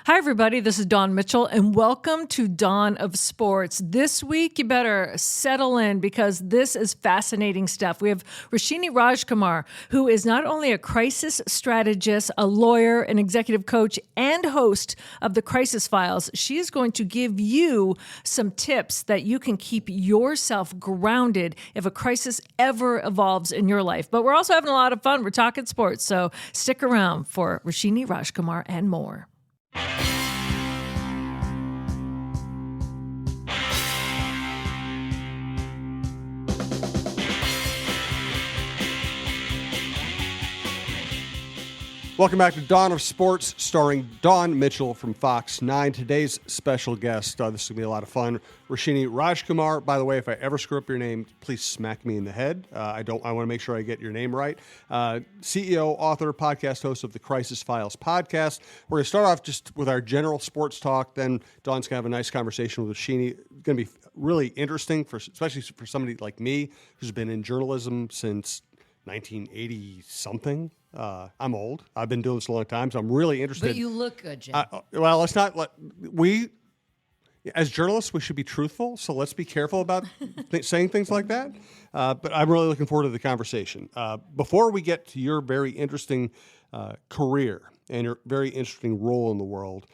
Hi, everybody. This is Dawn Mitchell, and welcome to Dawn of Sports. This week, you better settle in because this is fascinating stuff. We have Roshini Rajkumar, who is not only a crisis strategist, a lawyer, an executive coach, and host of the Crisis Files. She is going to give you some tips that you can keep yourself grounded if a crisis ever evolves in your life. But we're also having a lot of fun. We're talking sports, so stick around for Roshini Rajkumar and more. Welcome back to Dawn of Sports, starring Dawn Mitchell from Fox 9. Today's special guest, this is going to be a lot of fun, Roshini Rajkumar. By the way, if I ever screw up your name, please smack me in the head. I want to make sure I get your name right. CEO, author, podcast host of the Crisis Files podcast. We're going to start off just with our general sports talk. Then Dawn's going to have a nice conversation with Roshini. It's going to be really interesting, especially for somebody like me who's been in journalism since 1980-something. I'm old. I've been doing this a long time, so I'm really interested. But you look good, Jim. Well, let's not as journalists, we should be truthful, so let's be careful about saying things like that. But I'm really looking forward to the conversation. Before we get to your very interesting career and your very interesting role in the world,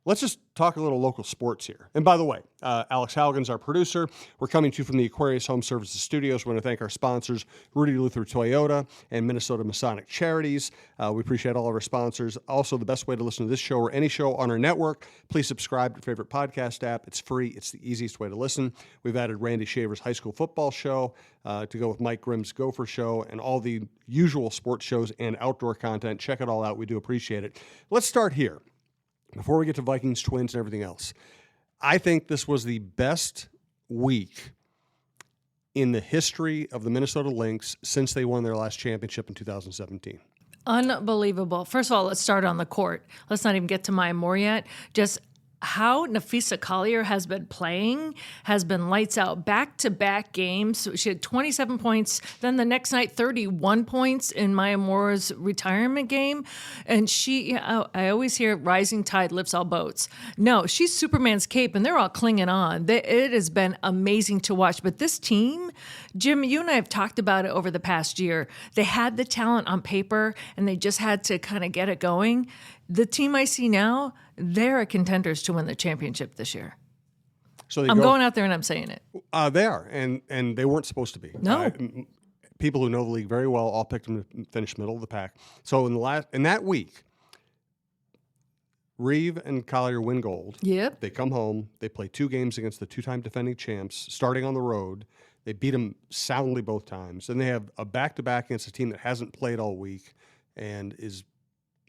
let's just talk a little local sports here. And by the way, Alex Halligan's our producer. We're coming to you from the Aquarius Home Services Studios. We want to thank our sponsors, Rudy Luther Toyota and Minnesota Masonic Charities. We appreciate all of our sponsors. Also, the best way to listen to this show or any show on our network, please subscribe to your favorite podcast app. It's free. It's the easiest way to listen. We've added Randy Shaver's high school football show to go with Mike Grimm's Gopher show and all the usual sports shows and outdoor content. Check it all out. We do appreciate it. Let's start here. Before we get to Vikings, Twins, and everything else, I think this was the best week in the history of the Minnesota Lynx since they won their last championship in 2017. Unbelievable. First of all, let's start on the court. Let's not even get to Maya Moore yet. Just how Nafisa Collier has been playing has been lights out. Back-to-back games. She had 27 points. Then the next night, 31 points in Maya Moore's retirement game. And I always hear rising tide lifts all boats. No, she's Superman's cape, and they're all clinging on. It has been amazing to watch. But this team, Jim, you and I have talked about it over the past year. They had the talent on paper, and they just had to kind of get it going. The team I see now, they're contenders to win the championship this year. So I'm going out there and I'm saying it. They are, and they weren't supposed to be. No. People who know the league very well all picked them to finish middle of the pack. So in that week, Reeve and Collier win gold. Yep. They come home. They play 2 games against the 2-time defending champs, starting on the road. They beat them soundly both times. And they have a back-to-back against a team that hasn't played all week and is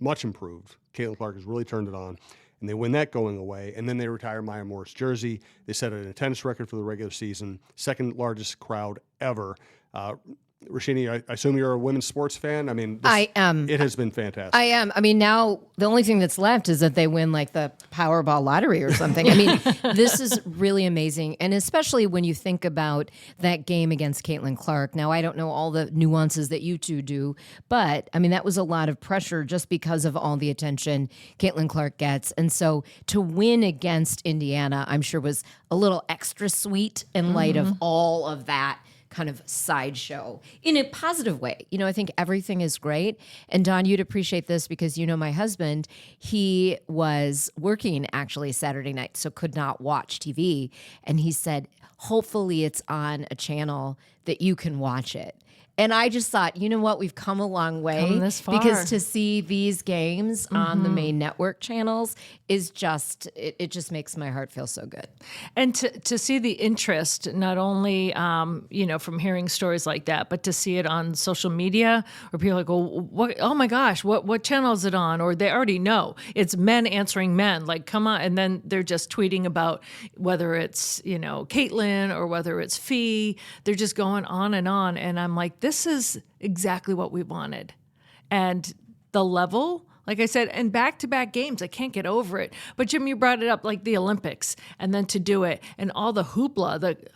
much improved. Caitlin Clark has really turned it on, and they win that going away. And then they retire Maya Moore's jersey. They set an attendance record for the regular season, second largest crowd ever. Roshini, I assume you're a women's sports fan. I mean, I am. It has been fantastic. I am. I mean, now the only thing that's left is that they win like the Powerball lottery or something. I mean, this is really amazing. And especially when you think about that game against Caitlin Clark. Now, I don't know all the nuances that you two do, but I mean, that was a lot of pressure just because of all the attention Caitlin Clark gets. And so to win against Indiana, I'm sure was a little extra sweet in light of all of that kind of sideshow in a positive way. You know, I think everything is great. And Don, you'd appreciate this because, you know, my husband, he was working actually Saturday night, so could not watch TV. And he said, hopefully it's on a channel that you can watch it. And I just thought, you know what, we've come a long way. Come this far. Because to see these games on the main network channels is just, it just makes my heart feel so good. And to see the interest, not only, from hearing stories like that, but to see it on social media where people are like, well, what, oh my gosh, what channel is it on? Or they already know. It's men answering men, like, come on. And then they're just tweeting about whether it's, Caitlin or whether it's Fee. They're just going on. And I'm like, this is exactly what we wanted. And the level, like I said, and back-to-back games, I can't get over it. But Jim, you brought it up, like the Olympics, and then to do it, and all the hoopla,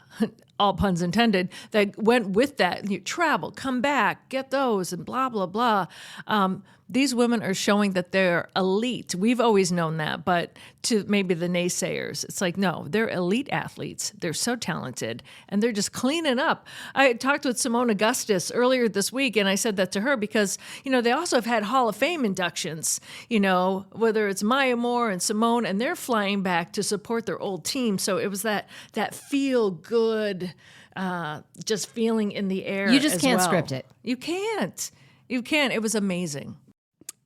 all puns intended, that went with that. You travel, come back, get those, and blah, blah, blah. these women are showing that they're elite. We've always known that, but to maybe the naysayers, it's like, no, they're elite athletes. They're so talented, and they're just cleaning up. I talked with Simone Augustus earlier this week, and I said that to her because, they also have had Hall of Fame inductions, whether it's Maya Moore and Simone, and they're flying back to support their old team. So it was that feel good, just feeling in the air. You just can't well. script it. You can't. You can't. It was amazing.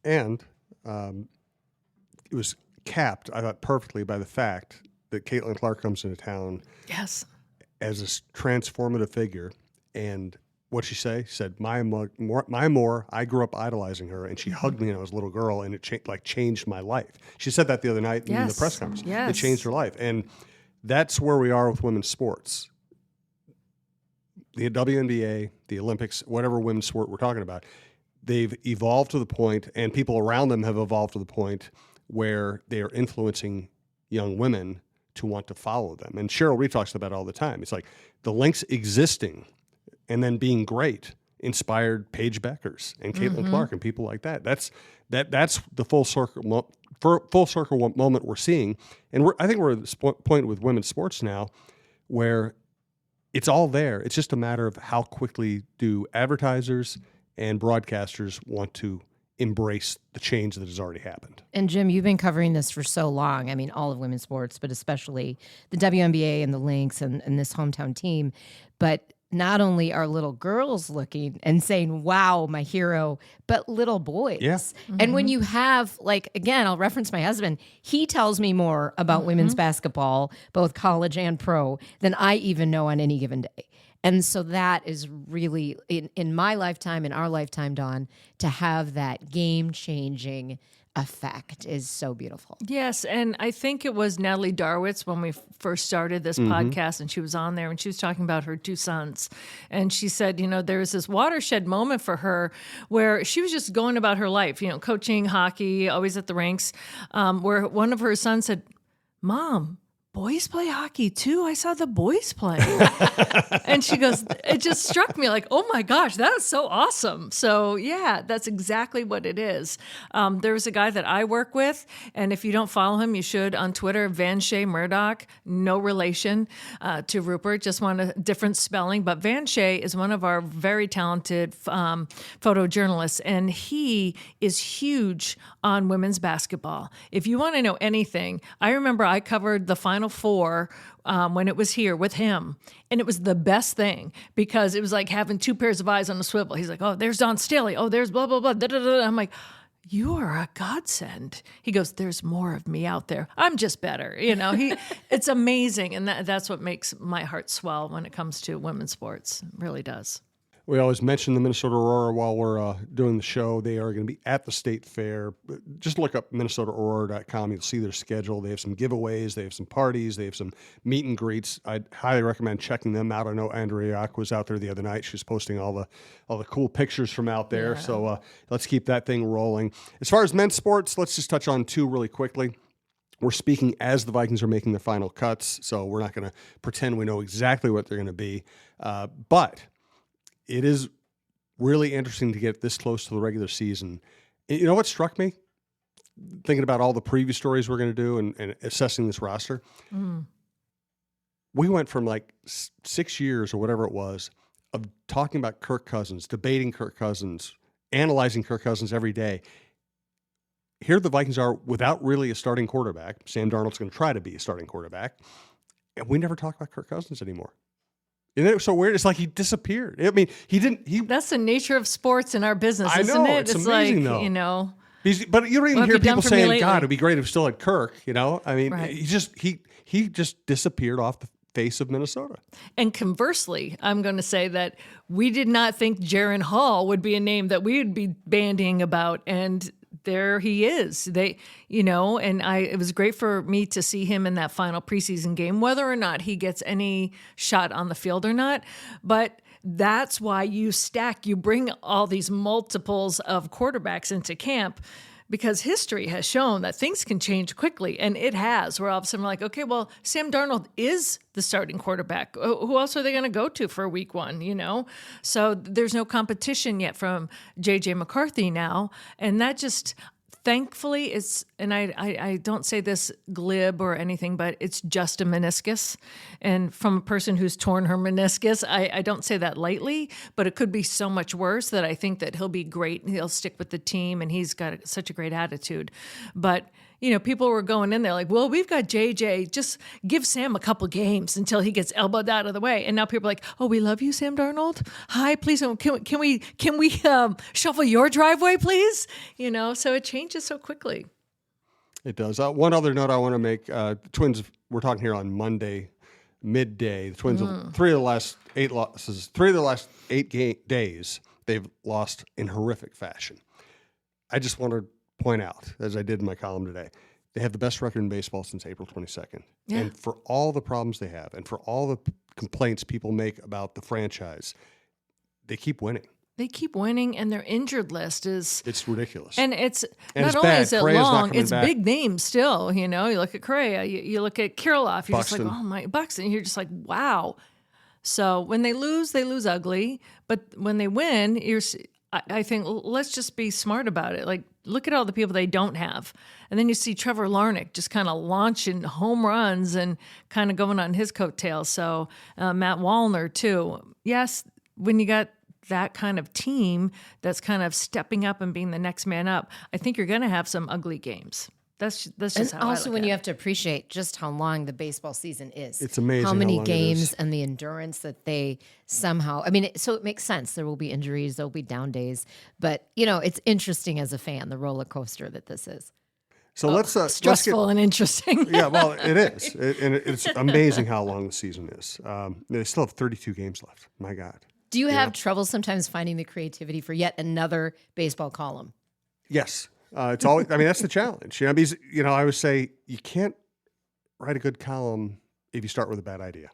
And it was capped, I thought, perfectly by the fact that Caitlin Clark comes into town Yes. as a transformative figure. And what'd she say? She said, Maya Moore, I grew up idolizing her, and she hugged me when I was a little girl, and it changed my life. She said that the other night in the press conference. Yes. It changed her life. And that's where we are with women's sports. The WNBA, the Olympics, whatever women's sport we're talking about, they've evolved to the point, and people around them have evolved to the point where they are influencing young women to want to follow them. And Cheryl Reed talks about it all the time. It's like the Lynx existing and then being great inspired Paige Beckers and Caitlin Clark and people like that. That's the full circle moment we're seeing. And I think we're at this point with women's sports now where it's all there. It's just a matter of how quickly do advertisers and broadcasters want to embrace the change that has already happened. And Jim, you've been covering this for so long. I mean, all of women's sports, but especially the WNBA and the Lynx and this hometown team. But not only are little girls looking and saying, wow, my hero, but little boys. Yeah. And when you have, again, I'll reference my husband, he tells me more about women's basketball, both college and pro, than I even know on any given day. And so that is really, in my lifetime, in our lifetime, Dawn, to have that game-changing effect is so beautiful. Yes, and I think it was Natalie Darwitz when we first started this podcast, and she was on there, and she was talking about her two sons. And she said, there was this watershed moment for her where she was just going about her life, coaching hockey, always at the rinks, where one of her sons said, Mom, boys play hockey too? I saw the boys play. And she goes, it just struck me like, oh my gosh, that's so awesome. So yeah, that's exactly what it is. There's a guy that I work with, and if you don't follow him, you should on Twitter, Van Shea Murdoch, no relation to Rupert, just one a different spelling. But Van Shea is one of our very talented photojournalists, and he is huge on women's basketball. If you want to know anything, I remember I covered the Final Four when it was here with him, and it was the best thing because it was like having two pairs of eyes on a swivel. He's like, oh, there's Dawn Staley. Oh, there's blah, blah, blah. Da, da, da. I'm like, you are a godsend. He goes, there's more of me out there. I'm just better. It's amazing. And that's what makes my heart swell when it comes to women's sports. It really does. We always mention the Minnesota Aurora while we're doing the show. They are going to be at the State Fair. Just look up MinnesotaAurora.com. You'll see their schedule. They have some giveaways. They have some parties. They have some meet and greets. I'd highly recommend checking them out. I know Andrea Yock was out there the other night. She was posting all the cool pictures from out there. Yeah. So let's keep that thing rolling. As far as men's sports, let's just touch on two really quickly. We're speaking as the Vikings are making their final cuts, so we're not going to pretend we know exactly what they're going to be. But it is really interesting to get this close to the regular season. You know what struck me? Thinking about all the preview stories we're going to do and assessing this roster. We went from 6 years or whatever it was of talking about Kirk Cousins, debating Kirk Cousins, analyzing Kirk Cousins every day. Here the Vikings are without really a starting quarterback. Sam Darnold's going to try to be a starting quarterback. And we never talk about Kirk Cousins anymore. Isn't it so weird? It's like he disappeared. I mean, he didn't. That's the nature of sports in our business, isn't I know, it? it's amazing, though. But you don't even hear people saying, God, it'd be great if we still had Kirk, I mean, right. he just disappeared off the face of Minnesota. And conversely, I'm going to say that we did not think Jaron Hall would be a name that we would be bandying about, and there he is. It was great for me to see him in that final preseason game, whether or not he gets any shot on the field or not. But that's why you bring all these multiples of quarterbacks into camp, because history has shown that things can change quickly, and it has. Where all of a sudden we're like, okay, well, Sam Darnold is the starting quarterback. Who else are they going to go to for week 1, So there's no competition yet from J.J. McCarthy now, and that just... Thankfully, and I don't say this glib or anything, but it's just a meniscus. And from a person who's torn her meniscus, I don't say that lightly, but it could be so much worse that I think that he'll be great. He'll stick with the team, and he's got such a great attitude. But, people were going in there like, well, we've got JJ. Just give Sam a couple games until he gets elbowed out of the way. And now people are like, oh, we love you, Sam Darnold. Hi, please, can we shuffle your driveway, please? So it changes so quickly. It does. One other note I want to make, Twins, we're talking here on Monday, midday. The Twins, 3 of the last 8 losses, 3 of the last 8 days, they've lost in horrific fashion. I just want to point out, as I did in my column today, they have the best record in baseball since April 22nd. Yeah. And for all the problems they have and for all the complaints people make about the franchise, they keep winning. They keep winning, and their injured list it's ridiculous. And it's and not it's only bad. is it Correa's long, it's back. big names still. You look at Correa, you look at Kirilloff, you're Buxton. just like, oh my, Buxton. You're just like, wow. So when they lose ugly. But when they win, I think let's just be smart about it. Like, look at all the people they don't have. And then you see Trevor Larnach just kind of launching home runs and kind of going on his coattails. So Matt Wallner, too. Yes, when you got that kind of team that's kind of stepping up and being the next man up, I think you're going to have some ugly games. That's just and how also I look when at you it. have to appreciate just how long the baseball season is. It's amazing how many how long it games is. and the endurance that they somehow. So it makes sense. There will be injuries. There will be down days. But it's interesting as a fan, the roller coaster that this is. So let's stressful and interesting. Yeah, well, it is, and it's amazing how long the season is. They still have 32 games left. My God. Do you have trouble sometimes finding the creativity for yet another baseball column? Yes. It's always, that's the challenge. Because, I always say you can't write a good column if you start with a bad idea.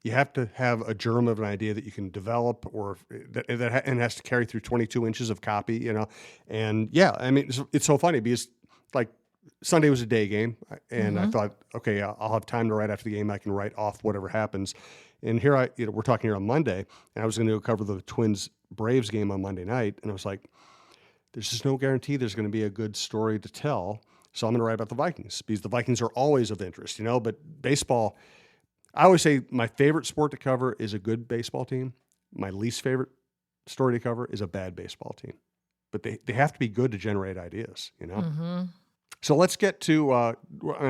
You have to have a germ of an idea that you can develop, or and it has to carry through 22 inches of copy, And yeah, it's so funny because like Sunday was a day game, and I thought, okay, I'll have time to write after the game. I can write off whatever happens. And here we're talking here on Monday, and I was going to go cover the Twins Braves game on Monday night, and I was like, there's just no guarantee there's going to be a good story to tell. So I'm going to write about the Vikings because the Vikings are always of interest, But baseball, I always say my favorite sport to cover is a good baseball team. My least favorite story to cover is a bad baseball team. But they have to be good to generate ideas, So let's get to, and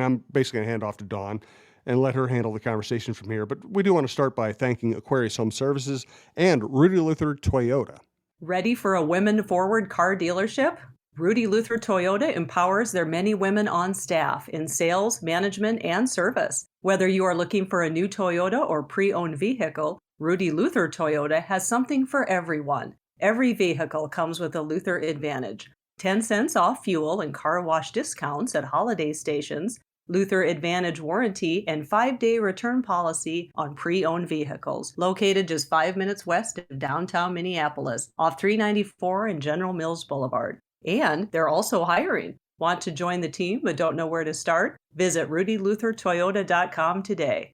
I'm basically going to hand off to Dawn and let her handle the conversation from here. But we do want to start by thanking Aquarius Home Services and Rudy Luther Toyota. Ready for a women-forward car dealership? Rudy Luther Toyota empowers their many women on staff in sales, management, and service. Whether you are looking for a new Toyota or pre-owned vehicle, Rudy Luther Toyota has something for everyone. Every vehicle comes with a Luther Advantage. 10 cents off fuel and car wash discounts at holiday stations, Luther Advantage warranty, and 5-day return policy on pre-owned vehicles. Located just 5 minutes west of downtown Minneapolis, off 394 and General Mills Boulevard. And they're also hiring. Want to join the team but don't know where to start? Visit RudyLutherToyota.com today.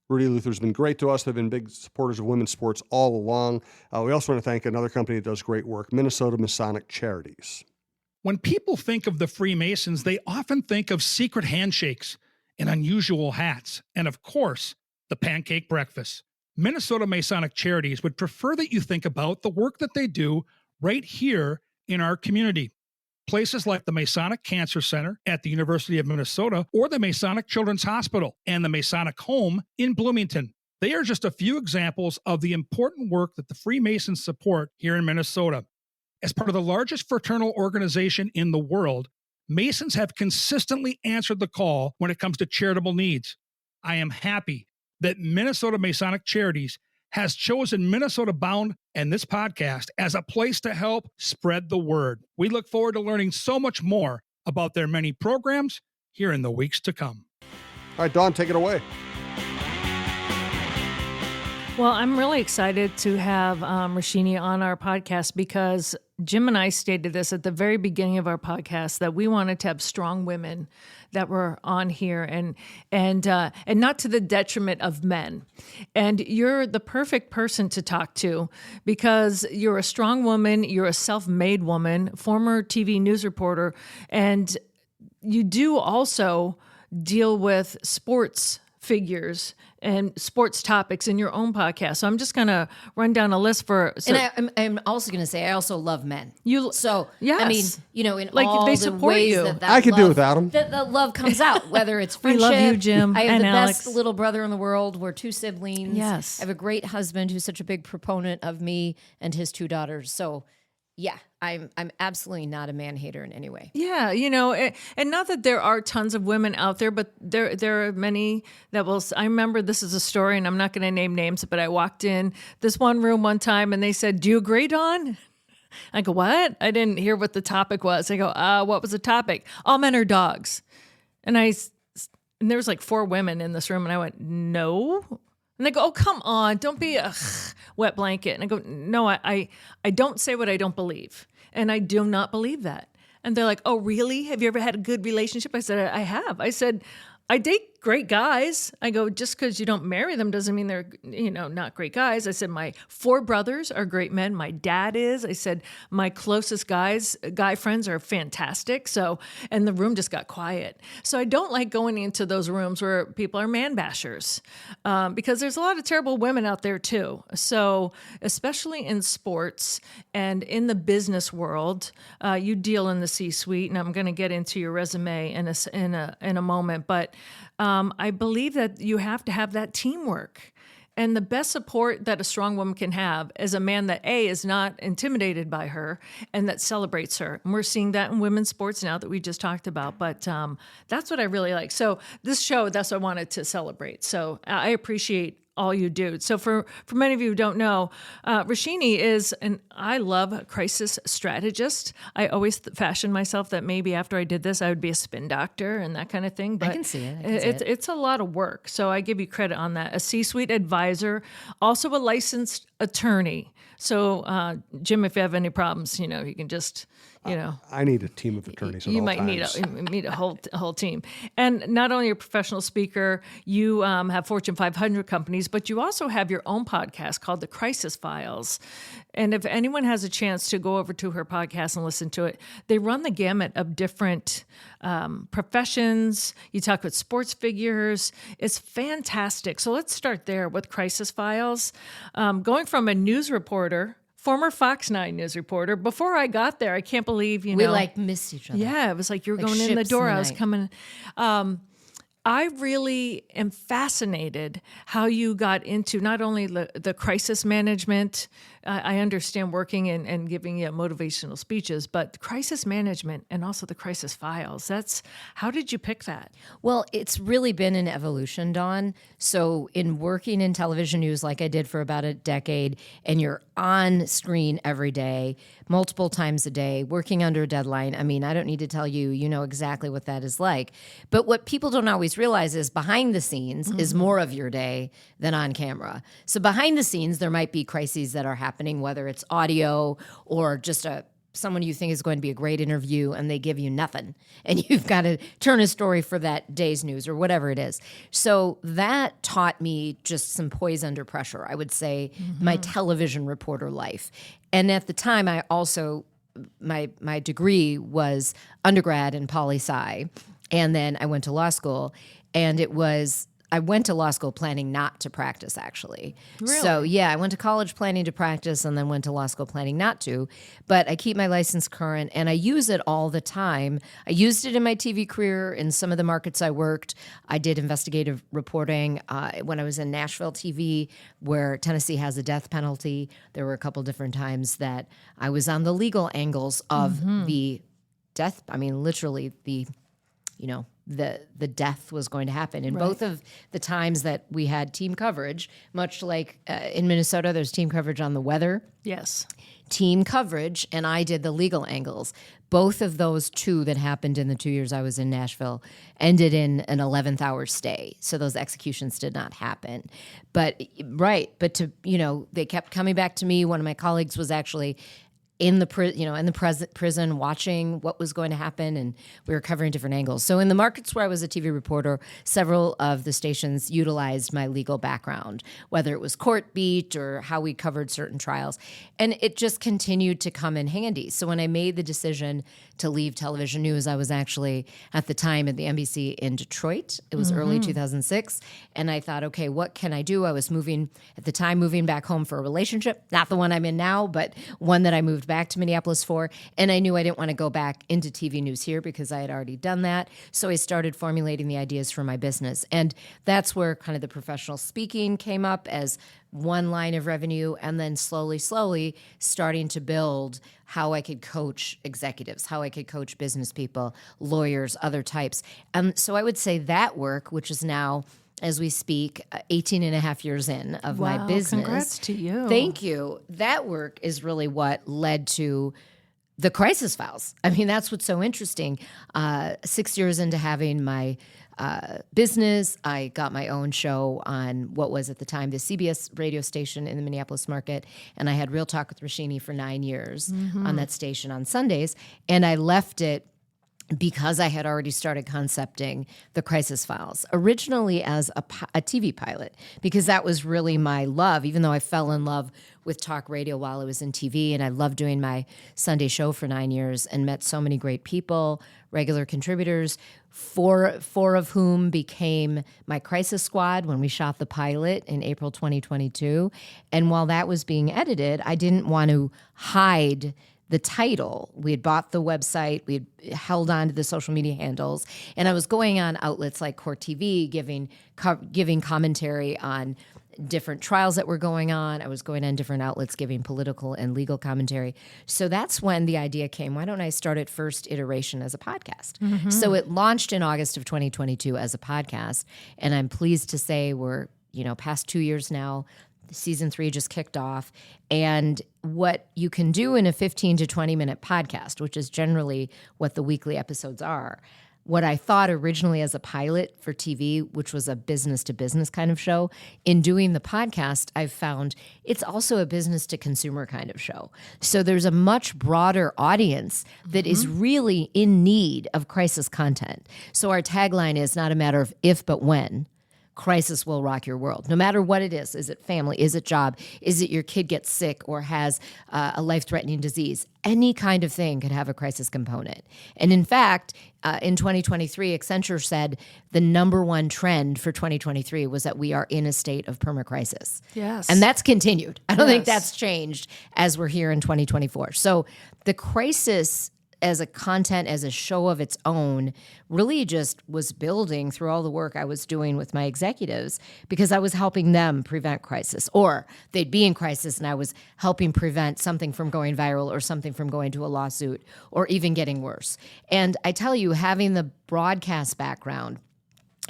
Rudy Luther's been great to us. They've been big supporters of women's sports all along. We also want to thank another company that does great work, Minnesota Masonic Charities. When people think of the Freemasons, they often think of secret handshakes and unusual hats, and of course, the pancake breakfast. Minnesota Masonic Charities would prefer that you think about the work that they do right here in our community. Places like the Masonic Cancer Center at the University of Minnesota, or the Masonic Children's Hospital and the Masonic Home in Bloomington. They are just a few examples of the important work that the Freemasons support here in Minnesota. As part of the largest fraternal organization in the world, Masons have consistently answered the call when it comes to charitable needs. I am happy that Minnesota Masonic Charities has chosen Minnesota Bound and this podcast as a place to help spread the word. We look forward to learning so much more about their many programs here in the weeks to come. All right, Dawn, take it away. Well, I'm really excited to have Roshini on our podcast because Jim and I stated this at the very beginning of our podcast, that we wanted to have strong women that were on here, and not to the detriment of men. And you're the perfect person to talk to because you're a strong woman, you're a self-made woman, former TV news reporter, and you do also deal with sports figures and sports topics in your own podcast. So I'm just going to run down a list for. So And I'm also going to say I also love men. Yes. I mean, in Like, all they the support ways you. that I could love, do without 'em. That love comes out, whether it's We friendship. love you, Jim, I have and the Alex. best little brother in the world. We're 2 siblings. Yes. I have a great husband who's such a big proponent of me and his 2 daughters. So, yeah, I'm absolutely not a man hater in any way. Yeah, and not that there are tons of women out there, but there are many that will. I remember, this is a story, and I'm not going to name names, but I walked in this one room one time, and they said, "Do you agree, Dawn?" I go, "What?" I didn't hear what the topic was. I go, "What was the topic?" "All men are dogs," and there was like 4 women in this room, and I went, "No." And they go, "Oh, come on, don't be a wet blanket." And I go, "No, I don't say what I don't believe. And I do not believe that." And they're like, "Oh, really? Have you ever had a good relationship?" I said, "I have." I said, "I date great guys." I go, "Just because you don't marry them doesn't mean they're, not great guys." I said, "My 4 brothers are great men. My dad is." I said, "My closest guy friends are fantastic." So, and the room just got quiet. So I don't like going into those rooms where people are man bashers, because there's a lot of terrible women out there too. So, especially in sports and in the business world, you deal in the C-suite, and I'm going to get into your resume in a moment, but I believe that you have to have that teamwork. And the best support that a strong woman can have is a man that, A, is not intimidated by her and that celebrates her. And we're seeing that in women's sports now that we just talked about. But that's what I really like. So this show, that's what I wanted to celebrate. So I appreciate all you do. So for many of you who don't know, Roshini is I love a crisis strategist. I always fashioned myself that maybe after I did this, I would be a spin doctor and that kind of thing. But can see it. It's a lot of work. So I give you credit on that. A C-suite advisor, also a licensed attorney. So Jim, if you have any problems, you can just, I need a team of attorneys. you at all might times. need a whole team. And not only a professional speaker, you have Fortune 500 companies, but you also have your own podcast called The Crisis Files. And if anyone has a chance to go over to her podcast and listen to it, they run the gamut of different professions. You talk with sports figures. It's fantastic. So let's start there with Crisis Files. Going from a news reporter, former Fox 9 news reporter. Before I got there, I can't believe, We miss each other. Yeah, it was like you were Like going in the ships door. in the I was night. coming. I really am fascinated how you got into not only the crisis management. I understand working and giving you motivational speeches, but crisis management and also the crisis files. How did you pick that? Well, it's really been an evolution, Dawn. So in working in television news like I did for about a decade, and you're on screen every day, multiple times a day, working under a deadline. I mean, I don't need to tell you, you know exactly what that is like. But what people don't always realize is behind the scenes is more of your day than on camera. So behind the scenes, there might be crises that are happening, whether it's audio or just someone you think is going to be a great interview and they give you nothing and you've got to turn a story for that day's news or whatever it is. So that taught me just some poise under pressure, I would say, my television reporter life. And at the time, I also, my degree was undergrad in poli-sci, and then I went to law school, and I went to law school planning not to practice, actually. Really? So, yeah, I went to college planning to practice and then went to law school planning not to. But I keep my license current and I use it all the time. I used it in my TV career in some of the markets I worked. I did investigative reporting when I was in Nashville TV, where Tennessee has a death penalty. There were a couple different times that I was on the legal angles of the death. I mean, literally the death was going to happen. And both of the times that we had team coverage, much like in Minnesota, there's team coverage on the weather, Yes. team coverage, and I did the legal angles. Both of those 2 that happened in the 2 years I was in Nashville ended in an 11th hour stay. So those executions did not happen. But they kept coming back to me. One of my colleagues was actually in the prison, watching what was going to happen, and we were covering different angles. So in the markets where I was a TV reporter, several of the stations utilized my legal background, whether it was court beat or how we covered certain trials, and it just continued to come in handy. So when I made the decision to leave television news, I was actually at the time at the NBC in Detroit. It was early 2006, and I thought, okay, what can I do? I was moving back home for a relationship, not the one I'm in now, but one that I moved back to Minneapolis for, and I knew I didn't want to go back into TV news here because I had already done that. So I started formulating the ideas for my business, and that's where kind of the professional speaking came up as one line of revenue, and then slowly starting to build how I could coach executives, how I could coach business people, lawyers, other types. So I would say that work, which is now, as we speak, 18 and a half years in of my business. Congrats to you. Thank you. That work is really what led to the Crisis Files. I mean, that's what's so interesting. 6 years into having my business, I got my own show on what was at the time the CBS radio station in the Minneapolis market, and I had Real Talk with Roshini for 9 years on that station on Sundays, and I left it because I had already started concepting the Crisis Files, originally as a TV pilot, because that was really my love, even though I fell in love with talk radio while I was in TV, and I loved doing my Sunday show for 9 years and met so many great people, regular contributors, four of whom became my Crisis Squad when we shot the pilot in April 2022. And while that was being edited, I didn't want to hide the title. We had bought the website, we had held on to the social media handles, and I was going on outlets like Court TV, giving commentary on different trials that were going on. I was going on different outlets giving political and legal commentary. So that's when the idea came, why don't I start at first iteration as a podcast? So it launched in August of 2022 as a podcast, and I'm pleased to say we're, past 2 years now. Season 3 just kicked off, and what you can do in a 15 to 20 minute podcast, which is generally what the weekly episodes are, what I thought originally as a pilot for TV, which was a business to business kind of show, in doing the podcast, I've found it's also a business to consumer kind of show. So there's a much broader audience that is really in need of crisis content. So our tagline is not a matter of if, but when. Crisis will rock your world, no matter what it is. Is it family? Is it job? Is it your kid gets sick or has a life-threatening disease? Any kind of thing could have a crisis component. And in fact, in 2023, Accenture said the number one trend for 2023 was that we are in a state of permacrisis. Yes. And that's continued. I don't think that's changed as we're here in 2024. So the crisis as a content, as a show of its own, really just was building through all the work I was doing with my executives because I was helping them prevent crisis, or they'd be in crisis and I was helping prevent something from going viral or something from going to a lawsuit or even getting worse. And I tell you, having the broadcast background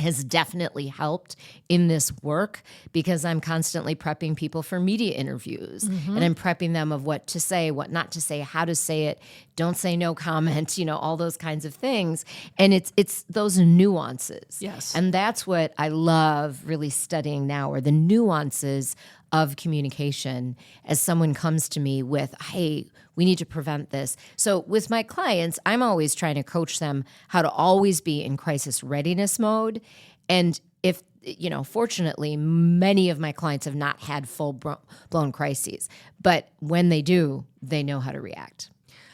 has definitely helped in this work because I'm constantly prepping people for media interviews and I'm prepping them of what to say, what not to say, how to say it, don't say no comment, all those kinds of things. And it's those nuances. Yes. And that's what I love really studying now, are the nuances of communication as someone comes to me with, hey, we need to prevent this. So with my clients, I'm always trying to coach them how to always be in crisis readiness mode. And if, fortunately, many of my clients have not had full-blown crises. But when they do, they know how to react.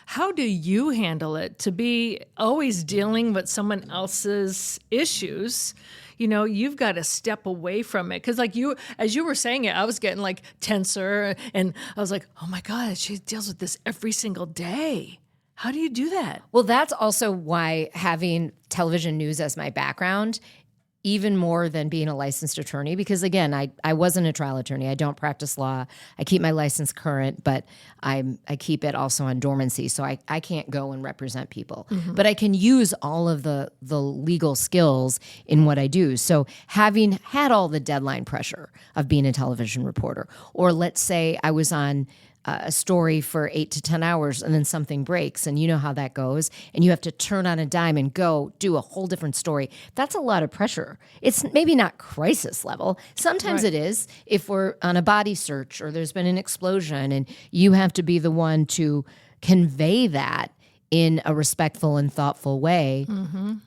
How do you handle it to be always dealing with someone else's issues? You've got to step away from it. Because as you were saying it, I was getting tenser and I was like, oh my God, she deals with this every single day. How do you do that? Well, that's also why having television news as my background, even more than being a licensed attorney, because again, I wasn't a trial attorney. I don't practice law. I keep my license current, but I keep it also on dormancy, so I can't go and represent people. But I can use all of the legal skills in what I do. So having had all the deadline pressure of being a television reporter, or let's say I was on a story for 8 to 10 hours and then something breaks, and you know how that goes, and you have to turn on a dime and go do a whole different story. That's a lot of pressure. It's maybe not crisis level. Sometimes it is if we're on a body search or there's been an explosion and you have to be the one to convey that in a respectful and thoughtful way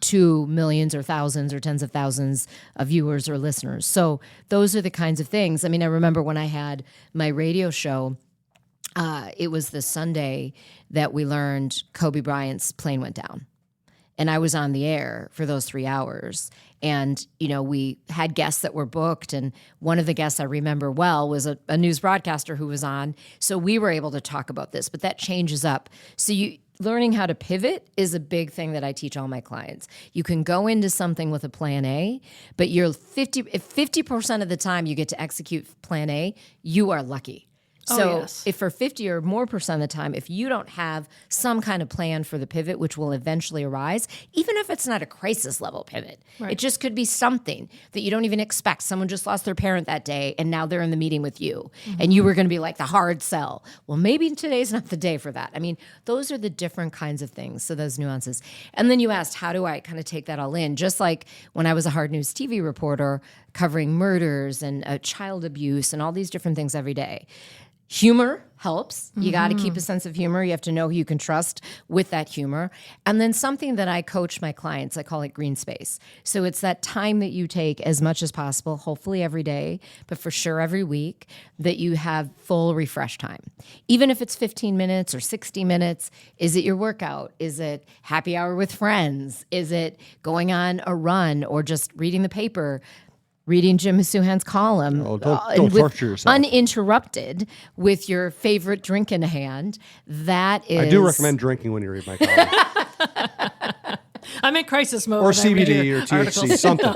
to millions or thousands or tens of thousands of viewers or listeners. So those are the kinds of things. I mean, I remember when I had my radio show, it was the Sunday that we learned Kobe Bryant's plane went down. And I was on the air for those 3 hours. And, you know, we had guests that were booked. And one of the guests I remember well was a news broadcaster who was on. So we were able to talk about this, but that changes up. So learning how to pivot is a big thing that I teach all my clients. You can go into something with a plan A, but if 50% of the time you get to execute plan A, you are lucky. So if for 50 or more percent of the time, if you don't have some kind of plan for the pivot, which will eventually arise, even if it's not a crisis level pivot, it just could be something that you don't even expect. Someone just lost their parent that day and now they're in the meeting with you and you were going to be like the hard sell. Well, maybe today's not the day for that. I mean, those are the different kinds of things. So those nuances. And then you asked, how do I kind of take that all in? Just like when I was a hard news TV reporter covering murders and child abuse and all these different things every day. Humor helps. You got to keep a sense of humor. You have to know who you can trust with that humor. And then something that I coach my clients, I call it green space. So it's that time that you take as much as possible, hopefully every day, but for sure every week, that you have full refresh time. Even if it's 15 minutes or 60 minutes, is it your workout? Is it happy hour with friends? Is it going on a run or just reading the paper? Reading Jim Suhan's column, don't torture yourself. Uninterrupted with your favorite drink in hand. That is. I do recommend drinking when you read my column. I'm in crisis mode. Or CBD or THC, something.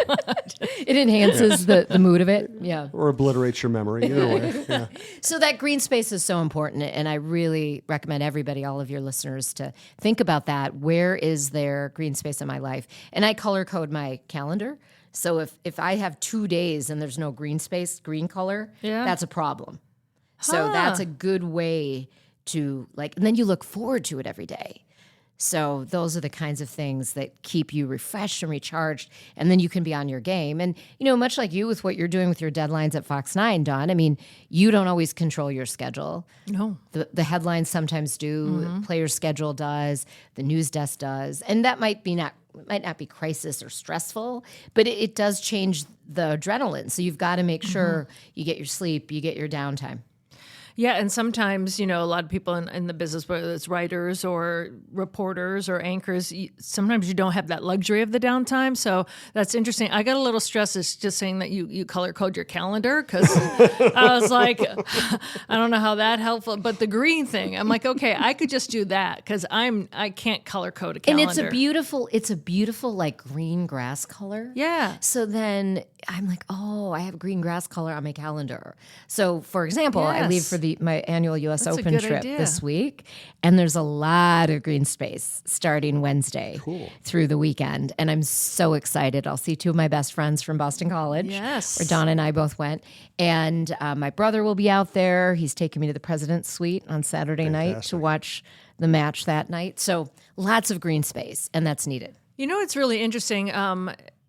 It enhances the mood of it. Yeah. Or obliterates your memory. Either way. Yeah. So that green space is so important. And I really recommend everybody, all of your listeners, to think about that. Where is there green space in my life? And I color code my calendar. So if I have 2 days and there's no green space, green color, that's a problem. So that's a good way to and then you look forward to it every day. So those are the kinds of things that keep you refreshed and recharged, and then you can be on your game. And, you know, much like you with what you're doing with your deadlines at Fox 9, Dawn, I mean, you don't always control your schedule. No. The headlines sometimes do, player's schedule does, the news desk does, and that might not be crisis or stressful, but it does change the adrenaline. So you've got to make sure you get your sleep, you get your downtime. Yeah, and sometimes, you know, a lot of people in the business, whether it's writers or reporters or anchors, sometimes you don't have that luxury of the downtime. So that's interesting. I got a little stressed just saying that you color code your calendar, because I was like, I don't know how that helpful. But the green thing, I'm like, okay, I could just do that because I can't color code a calendar. And it's a beautiful like green grass color. Yeah. So then I'm like, oh, I have green grass color on my calendar. So for example, I leave for my annual U.S. That's Open trip this week, and there's a lot of green space starting Wednesday through the weekend, and I'm so excited. I'll see 2 of my best friends from Boston College, where Donna and I both went, and my brother will be out there. He's taking me to the President's Suite on Saturday night to watch the match that night. So lots of green space, and that's needed. You know, it's really interesting.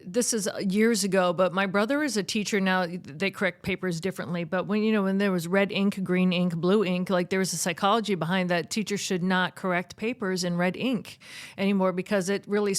This is years ago, but my brother is a teacher now. They correct papers differently. But when there was red ink, green ink, blue ink, like there was a psychology behind that. Teachers should not correct papers in red ink anymore, because it really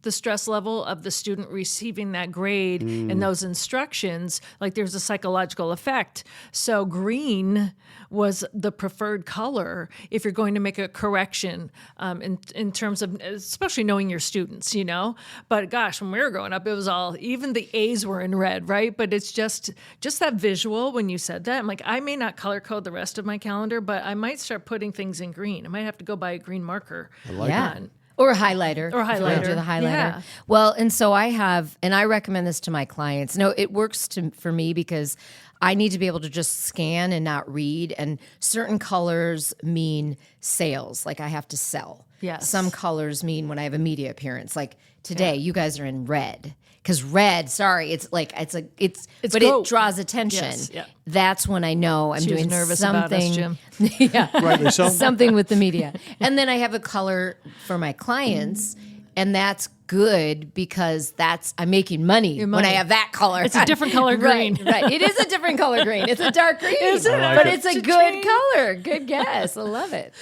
the stress level of the student receiving that grade and those instructions, like there's a psychological effect. So green was the preferred color if you're going to make a correction in terms of, especially knowing your students, you know. But gosh, when we were growing up, it was all, even the A's were in red, right? But it's just that visual when you said that. I'm like, I may not color code the rest of my calendar, but I might start putting things in green. I might have to go buy a green marker. I like that. Or a highlighter. Or a highlighter. Do the highlighter. Yeah. Well, and so I recommend this to my clients. No, it works for me because I need to be able to just scan and not read. And certain colors mean sales, like I have to sell. Yes. Some colors mean when I have a media appearance. Like today, you guys are in red. Because red, sorry, it's but goat. it draws attention. Yes, yeah. That's when I know I'm She was doing nervous something. about us, Jim. Yeah, Rightly so. something with the media. And then I have a color for my clients, and that's good because I'm making money when money. I have that color. It's a different color green. Right. It is a different color green. It's a dark green. Is it? But it. it's a It's a good change. color. Good guess. I love it.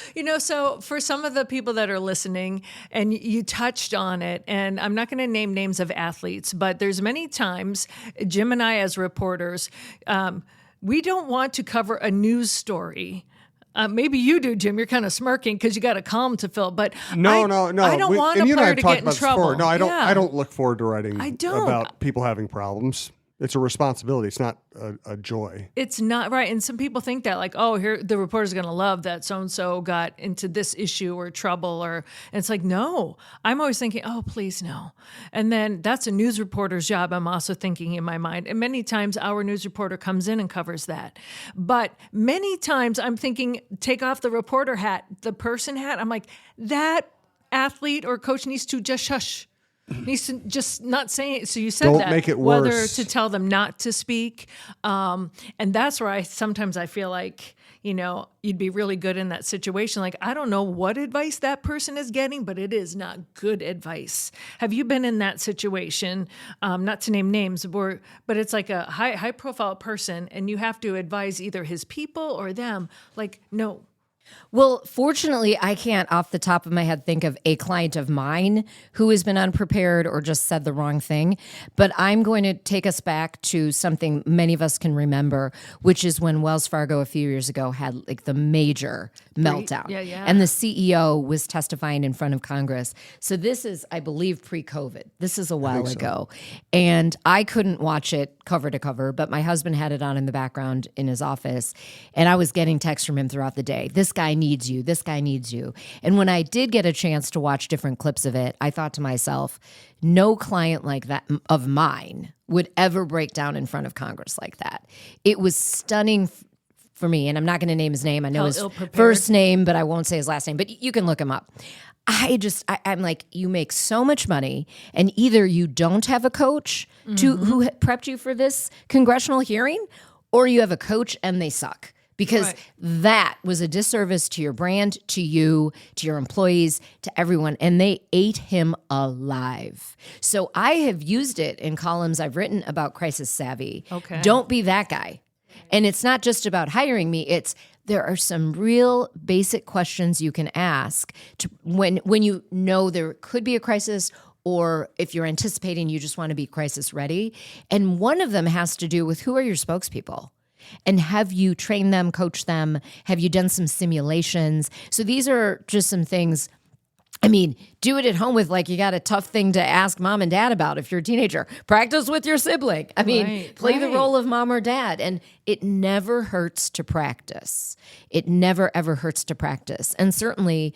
So for some of the people that are listening, and you touched on it, and I'm not going to name names of athletes, but there's many times Jim and I, as reporters, we don't want to cover a news story. Maybe you do, Jim. You're kind of smirking because you got a column to fill. But No. I don't want a and you and I player have to talked get in about this trouble. before. No, I don't. Yeah. I don't look forward to writing I don't. about people having problems. It's a responsibility. It's not a joy. It's not right. And some people think that, like, oh, here the reporter's going to love that so-and-so got into this issue or trouble. And it's like, no. I'm always thinking, oh, please no. And then that's a news reporter's job. I'm also thinking in my mind. And many times our news reporter comes in and covers that. But many times I'm thinking, take off the reporter hat, the person hat. I'm like, that athlete or coach needs to just shush. Needs to just not say it. So you said Don't that. make it whether worse. to tell them not to speak. And that's where I feel like, you'd be really good in that situation. Like, I don't know what advice that person is getting, but it is not good advice. Have you been in that situation? Not to name names, but it's like a high profile person and you have to advise either his people or them. Like, no. Well, fortunately, I can't off the top of my head think of a client of mine who has been unprepared or just said the wrong thing. But I'm going to take us back to something many of us can remember, which is when Wells Fargo a few years ago had like the major meltdown. Yeah. And the CEO was testifying in front of Congress. So this is, I believe, pre-COVID. This is a while ago. And I couldn't watch it cover to cover, but my husband had it on in the background in his office. And I was getting texts from him throughout the day. This guy needs you. This guy needs you. And when I did get a chance to watch different clips of it, I thought to myself, no client like that of mine would ever break down in front of Congress like that. It was stunning for me, and I'm not going to name his name. I know How his ill-prepared. first name, but I won't say his last name. But you can look him up. I'm like, you make so much money, and either you don't have a coach who prepped you for this congressional hearing, or you have a coach and they suck. Because Right. that was a disservice to your brand, to you, to your employees, to everyone. And they ate him alive. So I have used it in columns I've written about crisis savvy. Okay. Don't be that guy. And it's not just about hiring me. There are some real basic questions you can ask when you know there could be a crisis, or if you're anticipating you just want to be crisis ready. And one of them has to do with who are your spokespeople? And have you trained them, coached them? Have you done some simulations? So these are just some things. I mean, do it at home with, like, you got a tough thing to ask mom and dad about if you're a teenager. Practice with your sibling. I mean, Right, play the right. role of mom or dad. And it never hurts to practice. It never, ever hurts to practice. And certainly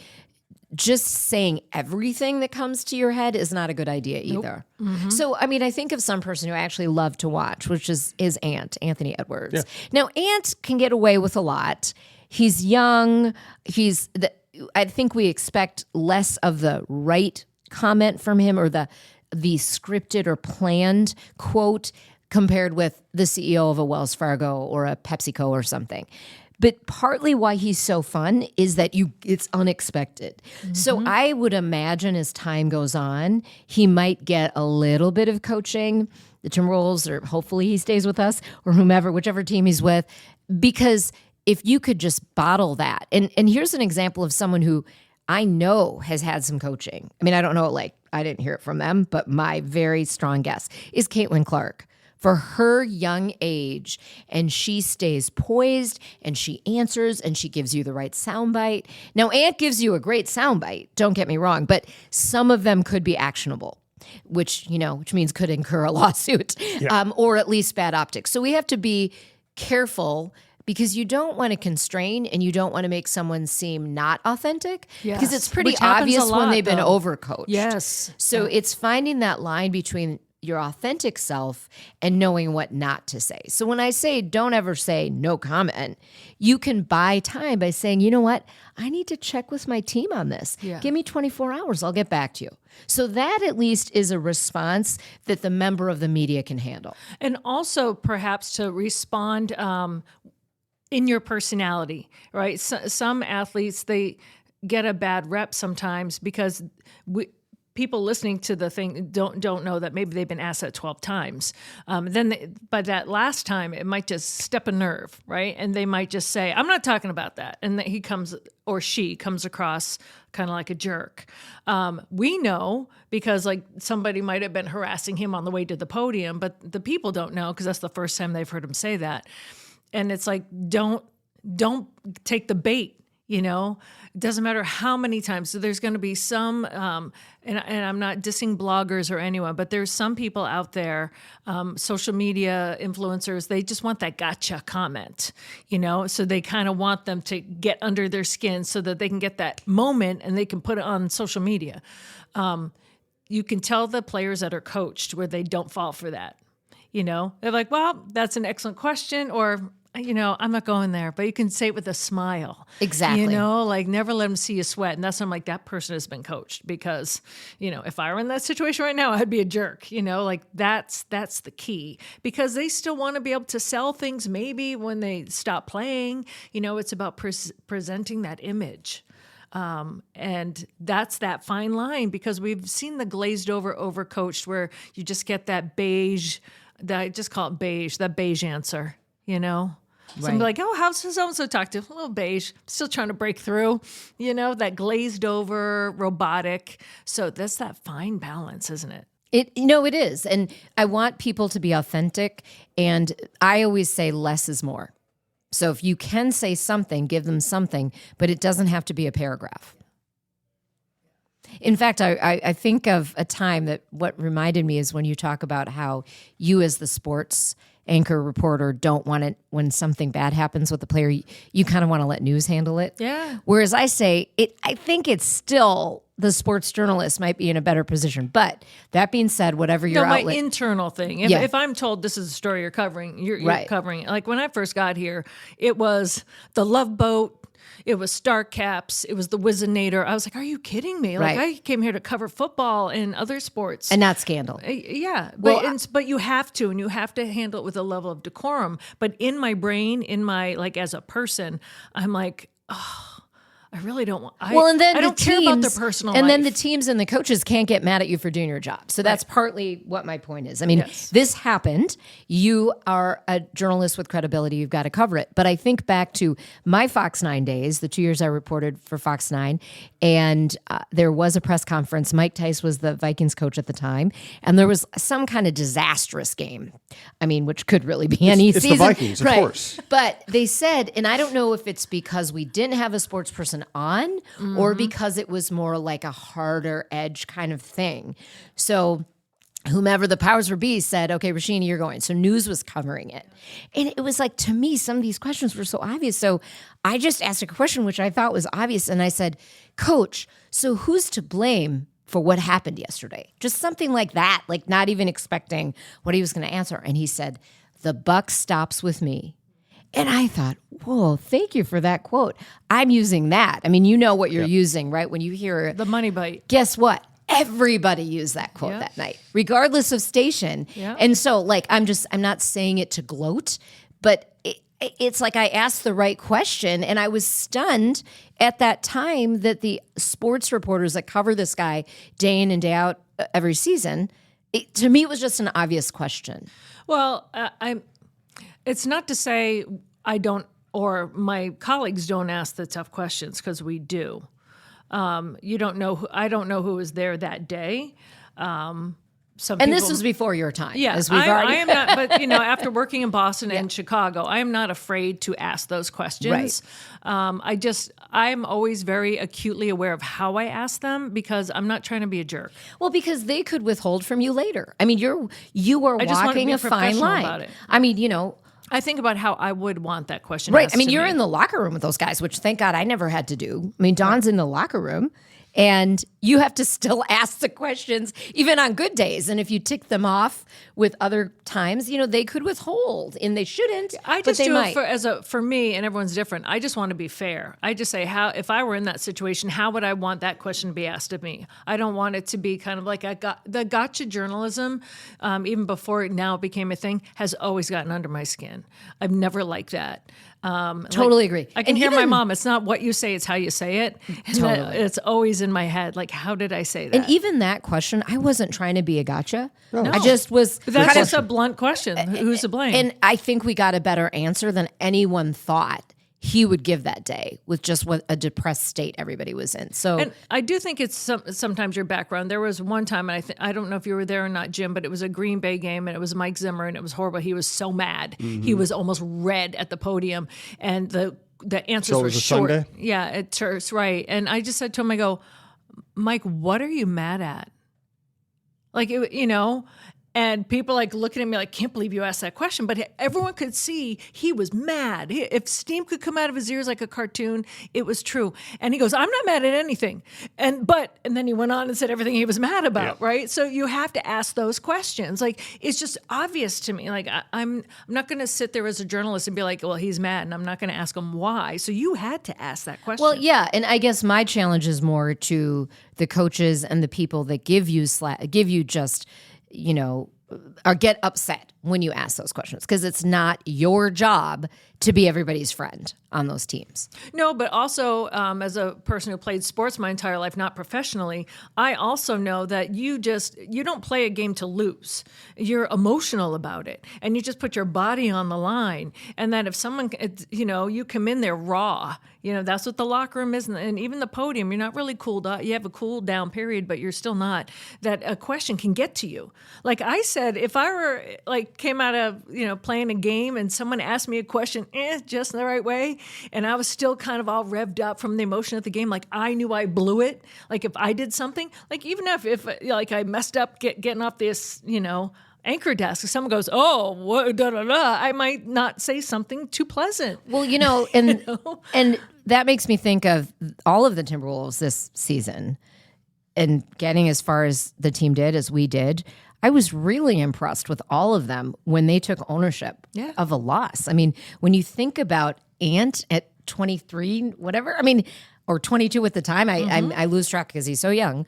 just saying everything that comes to your head is not a good idea either. Mm-hmm. So, I mean, I think of some person who I actually love to watch, which is his aunt, Anthony Edwards. Now, Ant can get away with a lot. He's young. I think we expect less of the right comment from him, or the scripted or planned quote, compared with the CEO of a Wells Fargo or a PepsiCo or something. But partly why he's so fun is that it's unexpected. So I would imagine as time goes on, he might get a little bit of coaching, the Timberwolves, or hopefully he stays with us, or whichever team he's with, because if you could just bottle that. And here's an example of someone who I know has had some coaching. I mean, I don't know, I didn't hear it from them, but my very strong guess is Caitlin Clark. For her young age, and she stays poised, and she answers, and she gives you the right soundbite. Now, Ant gives you a great soundbite, don't get me wrong, but some of them could be actionable, which means could incur a lawsuit, or at least bad optics. So we have to be careful, because you don't want to constrain, and you don't want to make someone seem not authentic, because Yes. it's pretty Which happens a obvious when lot, they've been though. overcoached. Yes. So it's finding that line between your authentic self and knowing what not to say. So when I say don't ever say no comment, you can buy time by saying, you know what? I need to check with my team on this. Yeah. Give me 24 hours. I'll get back to you. So that at least is a response that the member of the media can handle. And also perhaps to respond in your personality, right? Some athletes, they get a bad rep sometimes because people listening to the thing don't know that maybe they've been asked that 12 times. By that last time, it might just step a nerve, right? And they might just say, I'm not talking about that. And that he comes or she comes across kind of like a jerk. We know because like somebody might have been harassing him on the way to the podium, but the people don't know because that's the first time they've heard him say that. And it's like, don't take the bait. You know, it doesn't matter how many times. So there's going to be some, and I'm not dissing bloggers or anyone, but there's some people out there, social media influencers, they just want that gotcha comment, you know, so they kind of want them to get under their skin so that they can get that moment and they can put it on social media. You can tell the players that are coached where they don't fall for that. You know, they're like, well, that's an excellent question, or you know, I'm not going there, but you can say it with a smile. Exactly. You know, like never let them see you sweat. And that's when I'm like, that person has been coached because, you know, if I were in that situation right now, I'd be a jerk, you know, like that's the key because they still want to be able to sell things maybe when they stop playing. You know, it's about presenting that image. And that's that fine line because we've seen the glazed over overcoached where you just get that beige, I just call it beige, that beige answer, you know? Somebody like, oh, how's so-and-so talk to? A little beige. Still trying to break through, you know, that glazed over, robotic. So that's that fine balance, isn't it? It is. And I want people to be authentic. And I always say less is more. So if you can say something, give them something, but it doesn't have to be a paragraph. In fact, I think of a time that what reminded me is when you talk about how you as the sports anchor reporter don't want it when something bad happens with the player. You kind of want to let news handle it. Yeah. Whereas I say, I think it's still the sports journalist might be in a better position. But that being said, whatever your my outlet... internal thing. If I'm told this is a story you're covering, you're Right. covering it. Like when I first got here, it was the Love Boat. It was Star Caps. It was the Wizinator. I was like, are you kidding me? Like Right. I came here to cover football and other sports. And not scandal. Yeah, Well, but you have to, and you have to handle it with a level of decorum. But in my brain, like as a person, I'm like, oh, I really don't want. And then I don't care about their personal life. And then the teams and the coaches can't get mad at you for doing your job. So that's partly what my point is. I mean, This happened. You are a journalist with credibility. You've got to cover it. But I think back to my Fox 9 days, the 2 years I reported for Fox 9, and there was a press conference. Mike Tice was the Vikings coach at the time, and there was some kind of disastrous game. I mean, which could really be any It's season. the Vikings, of course. But they said, and I don't know if it's because we didn't have a sports person on or because it was more like a harder edge kind of thing. So whomever the powers would be said, okay, Roshini, you're going. So news was covering it. And it was like, to me, some of these questions were so obvious. So I just asked a question which I thought was obvious. And I said, Coach, so who's to blame for what happened yesterday? Just something like that, like not even expecting what he was going to answer. And he said, the buck stops with me. And I thought, whoa, thank you for that quote. I'm using that. I mean, you know what you're using, right? When you hear the money bite. Guess what? Everybody used that quote that night, regardless of station. Yeah. And so, like, I'm not saying it to gloat, but it's like I asked the right question, and I was stunned at that time that the sports reporters that cover this guy day in and day out every season, to me, it was just an obvious question. Well, it's not to say I don't, or my colleagues don't ask the tough questions, because we do. You don't know. I don't know who was there that day. This was before your time. Yeah, as we've already... I am not. But after working in Boston and Chicago, I am not afraid to ask those questions. Right. I'm always very acutely aware of how I ask them, because I'm not trying to be a jerk. Well, because they could withhold from you later. I mean, you are I just want to walking be a fine professional line. about it. I mean, I think about how I would want that question right. asked I mean, to you're me. in the locker room with those guys, which thank God I never had to do. I mean, Don's in the locker room, And you have to still ask the questions, even on good days. And if you tick them off with other times, they could withhold, and they shouldn't. I but just they do might. it for me, and everyone's different. I just want to be fair. I just say, if I were in that situation, how would I want that question to be asked of me? I don't want it to be kind of like the gotcha journalism, even before it now became a thing, has always gotten under my skin. I've never liked that. Totally agree. I can hear my mom. It's not what you say; it's how you say it. And Totally. it's always in my head. Like, how did I say that? And even that question, I wasn't trying to be a gotcha. No. I just was. But that's just a blunt question. Who's to blame? And I think we got a better answer than anyone thought he would give that day, with just what a depressed state everybody was in. So, and I do think it's sometimes your background. There was one time, and I don't know if you were there or not, Jim, but it was a Green Bay game, and it was Mike Zimmer, and it was horrible. He was so mad. Mm-hmm. He was almost red at the podium, and the answers were short. Sunday? Yeah, it's right. And I just said to him, I go, Mike, what are you mad at? Like, and people looking at me like, can't believe you asked that question. But everyone could see he was mad. If steam could come out of his ears like a cartoon, it was true. And he goes, I'm not mad at anything. And then he went on and said everything he was mad about, right? So you have to ask those questions. Like, it's just obvious to me. Like, I'm not going to sit there as a journalist and be like, well, he's mad, and I'm not going to ask him why. So you had to ask that question. well, yeah. And I guess my challenge is more to the coaches and the people that give you just, or get upset when you ask those questions, because it's not your job to be everybody's friend on those teams. No, but also as a person who played sports my entire life, not professionally, I also know that you don't play a game to lose. You're emotional about it, and you just put your body on the line. And that if someone, you come in there raw, that's what the locker room is, and even the podium, you're not really cooled up. You have a cool down period, but you're still not. That a question can get to you. Like I said, if I were came out of playing a game and someone asked me a question just in the right way, and I was still kind of all revved up from the emotion of the game, like I knew I blew it, like if I did something, like even if I messed up getting off this anchor desk, if someone goes, oh, what, da da da, I might not say something too pleasant. Well, and that makes me think of all of the Timberwolves this season, and getting as far as the team did, as we did. I was really impressed with all of them when they took ownership of a loss. I mean, when you think about Ant at 23, whatever, or 22 at the time, I lose track because he's so young.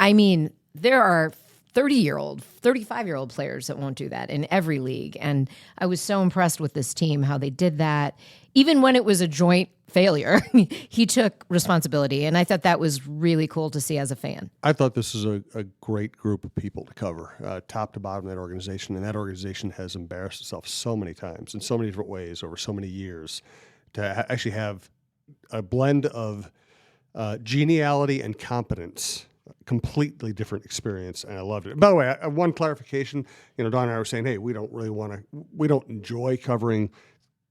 I mean, there are 30-year-old, 35-year-old players that won't do that in every league. And I was so impressed with this team, how they did that. Even when it was a joint failure, he took responsibility. And I thought that was really cool to see as a fan. I thought this is a great group of people to cover, top to bottom, that organization. And that organization has embarrassed itself so many times in so many different ways over so many years. To actually have a blend of geniality and competence, completely different experience, and I loved it. By the way, one clarification, Don and I were saying, hey, we don't enjoy covering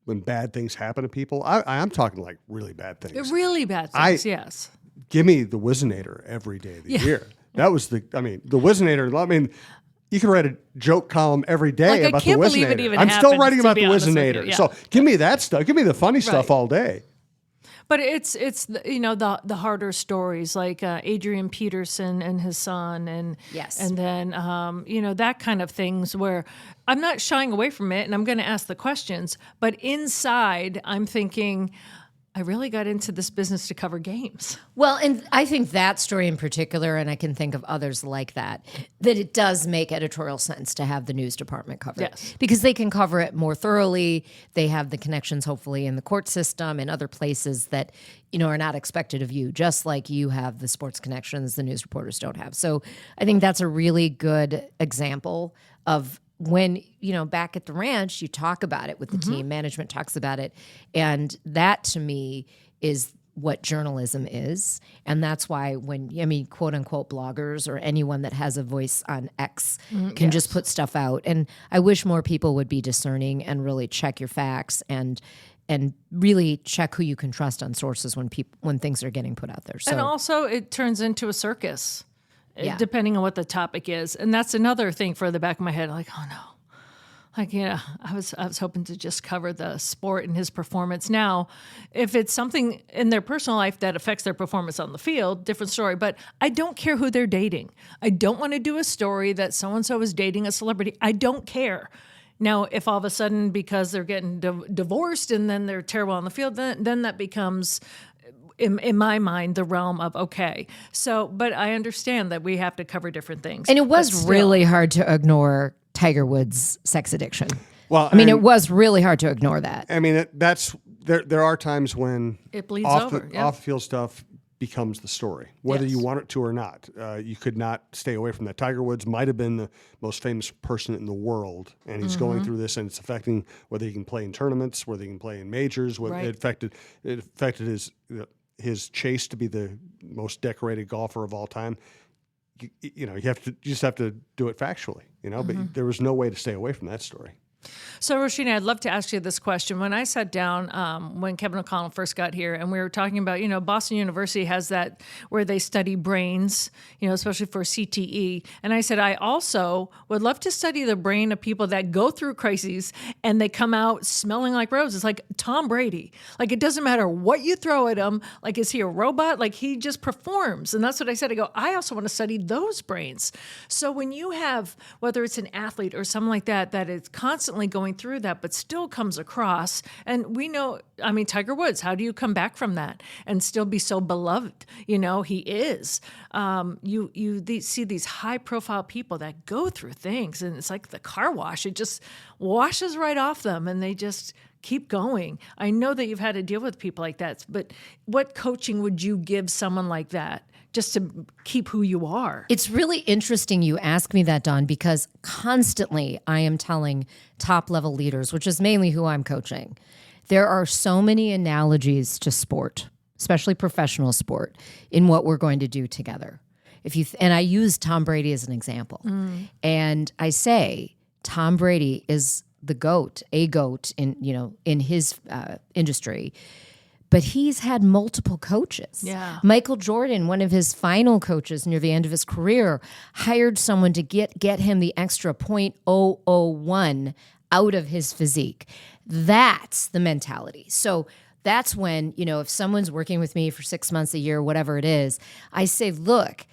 when bad things happen to people. I'm talking like really bad things. Really bad things, yes. Give me the Whizzinator every day of the year. That was the Whizzinator, you can write a joke column every day about the Whizzinator. I'm still writing about the Whizzinator. Yeah. So give me that stuff. Give me the funny stuff all day. But it's the harder stories, like Adrian Peterson and his son, and then that kind of things where I'm not shying away from it, and I'm going to ask the questions. But inside, I'm thinking, I really got into this business to cover games. Well, and I think that story in particular, and I can think of others like that it does make editorial sense to have the news department cover it. Because they can cover it more thoroughly. They have the connections, hopefully, in the court system and other places that, are not expected of you, just like you have the sports connections the news reporters don't have. So I think that's a really good example of when, back at the ranch, you talk about it with the team, management talks about it. And that to me is what journalism is. And that's why quote unquote bloggers or anyone that has a voice on X can just put stuff out. And I wish more people would be discerning and really check your facts and really check who you can trust on sources when things are getting put out there. So, and also it turns into a circus. Depending on what the topic is. And that's another thing for the back of my head, like, oh no, Like, I was hoping to just cover the sport and his performance. Now, if it's something in their personal life that affects their performance on the field, different story. But I don't care who they're dating. I don't want to do a story that so-and-so is dating a celebrity. I don't care. Now, if all of a sudden, because they're getting divorced and then they're terrible on the field, then that becomes, in my mind, the realm of okay. So, but I understand that we have to cover different things. And it was really hard to ignore Tiger Woods' sex addiction. Well, I mean, it was really hard to ignore that. I mean, that's there are times when it bleeds over. Off-field stuff becomes the story, whether you want it to or not. You could not stay away from that. Tiger Woods might have been the most famous person in the world, and he's going through this, and it's affecting whether he can play in tournaments, whether he can play in majors. Whether it affected his chase to be the most decorated golfer of all time. You just have to do it factually, but there was no way to stay away from that story. So, Roshini, I'd love to ask you this question. When I sat down when Kevin O'Connell first got here, and we were talking about, Boston University has that where they study brains, especially for CTE. And I said, I also would love to study the brain of people that go through crises and they come out smelling like roses, like Tom Brady. Like, it doesn't matter what you throw at him. Like, is he a robot? Like, he just performs. And that's what I said. I go, I also want to study those brains. So when you have, whether it's an athlete or something like that, that is constantly going through that, but still comes across. And we know, Tiger Woods, how do you come back from that and still be so beloved? He is. You see these high profile people that go through things, and it's like the car wash. It just washes right off them, and they just keep going. I know that you've had to deal with people like that, but what coaching would you give someone like that? Just to keep who you are. It's really interesting you ask me that, Dawn, because constantly I am telling top-level leaders, which is mainly who I'm coaching, there are so many analogies to sport, especially professional sport, in what we're going to do together. And I use Tom Brady as an example. And I say Tom Brady is the GOAT, a GOAT in his industry. But he's had multiple coaches. Yeah. Michael Jordan, one of his final coaches near the end of his career, hired someone to get him the extra .001 out of his physique. That's the mentality. So that's when, if someone's working with me for 6 months, a year, whatever it is, I say, look,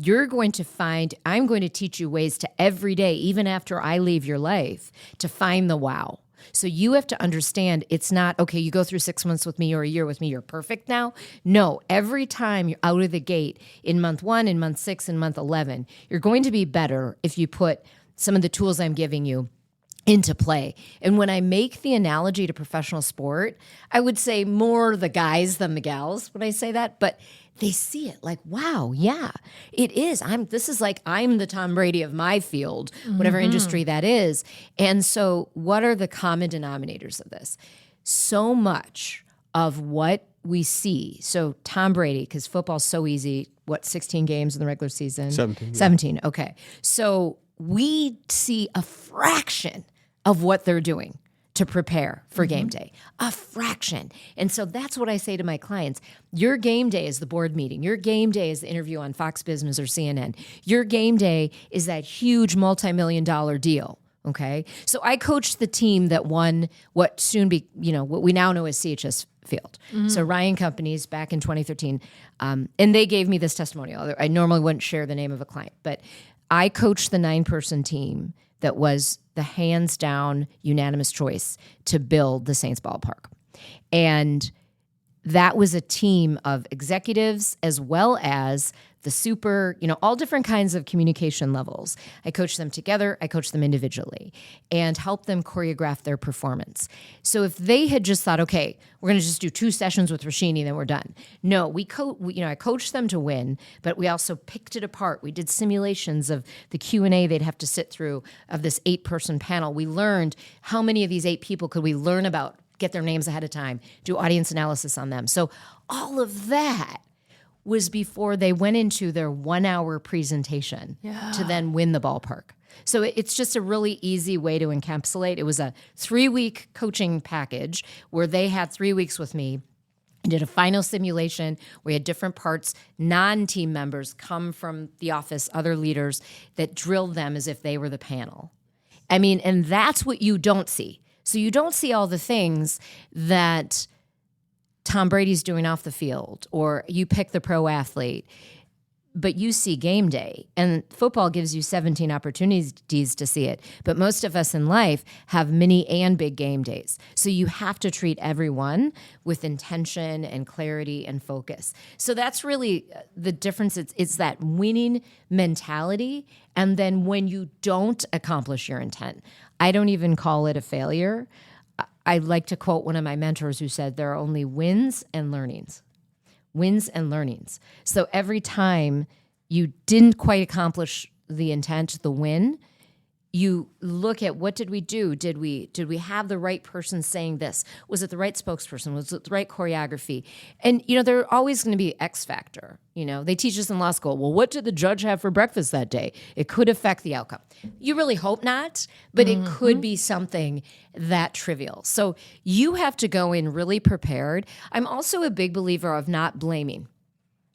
I'm going to teach you ways to every day, even after I leave your life, to find the wow. So you have to understand it's not, okay, you go through 6 months with me or a year with me, you're perfect now. No, every time you're out of the gate in month 1, in month 6, in month 11, you're going to be better if you put some of the tools I'm giving you into play. And when I make the analogy to professional sport, I would say more the guys than the gals when I say that, but they see it like, wow, yeah, it is. I'm the Tom Brady of my field, whatever industry that is. And so what are the common denominators of this? So much of what we see, so Tom Brady, because football's so easy, 16 games in the regular season? 17. 17, okay. So we see a fraction of what they're doing to prepare for game day, a fraction. And so that's what I say to my clients. Your game day is the board meeting. Your game day is the interview on Fox Business or CNN. Your game day is that huge multi-million-dollar deal, okay? So I coached the team that won what we now know as CHS Field. So Ryan Companies back in 2013, and they gave me this testimonial. I normally wouldn't share the name of a client, but I coached the 9-person team that was the hands-down unanimous choice to build the Saints ballpark. And that was a team of executives as well as the super, all different kinds of communication levels. I coached them together, I coached them individually, and helped them choreograph their performance. So if they had just thought, okay, we're going to just do 2 sessions with Roshini, then we're done. No, I coached them to win, but we also picked it apart. We did simulations of the Q&A they'd have to sit through of this 8-person panel. We learned how many of these 8 people could we learn about, get their names ahead of time, do audience analysis on them. So all of that was before they went into their 1-hour presentation to then win the ballpark. So it's just a really easy way to encapsulate. It was a 3-week coaching package where they had 3 weeks with me. I did a final simulation. We had different parts, non-team members come from the office, other leaders that drilled them as if they were the panel. I mean, and that's what you don't see. So you don't see all the things that Tom Brady's doing off the field, or you pick the pro athlete, but you see game day. And football gives you 17 opportunities to see it. But most of us in life have mini and big game days. So you have to treat everyone with intention and clarity and focus. So that's really the difference. It's that winning mentality. And then when you don't accomplish your intent, I don't even call it a failure. I like to quote one of my mentors who said, there are only wins and learnings. Wins and learnings. So every time you didn't quite accomplish the intent, the win, you look at, what did we do? Did we have the right person saying this? Was it the right spokesperson? Was it the right choreography? And, there are always going to be X factor. They teach us in law school, well, what did the judge have for breakfast that day? It could affect the outcome. You really hope not, but it could be something that trivial. So you have to go in really prepared. I'm also a big believer of not blaming.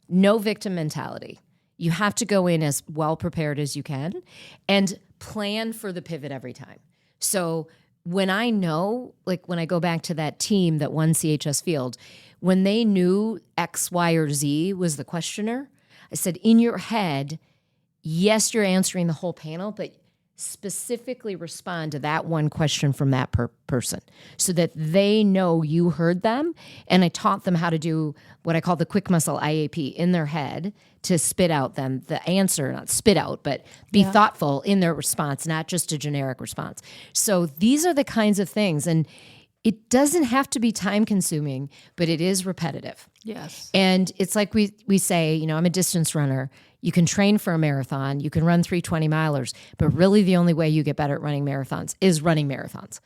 No victim mentality. You have to go in as well prepared as you can and plan for the pivot every time. So when I know, like when I go back to that team that won CHS Field, when they knew X, Y, or Z was the questioner, I said, in your head, yes, you're answering the whole panel, but specifically respond to that one question from that person so that they know you heard them. And I taught them how to do what I call the quick muscle IAP in their head to spit out them the answer, not spit out, but be thoughtful in their response, not just a generic response. So these are the kinds of things. And it doesn't have to be time consuming, but it is repetitive. Yes. And it's like we say, I'm a distance runner. You can train for a marathon. You can run 3 20-milers. But really the only way you get better at running marathons is running marathons.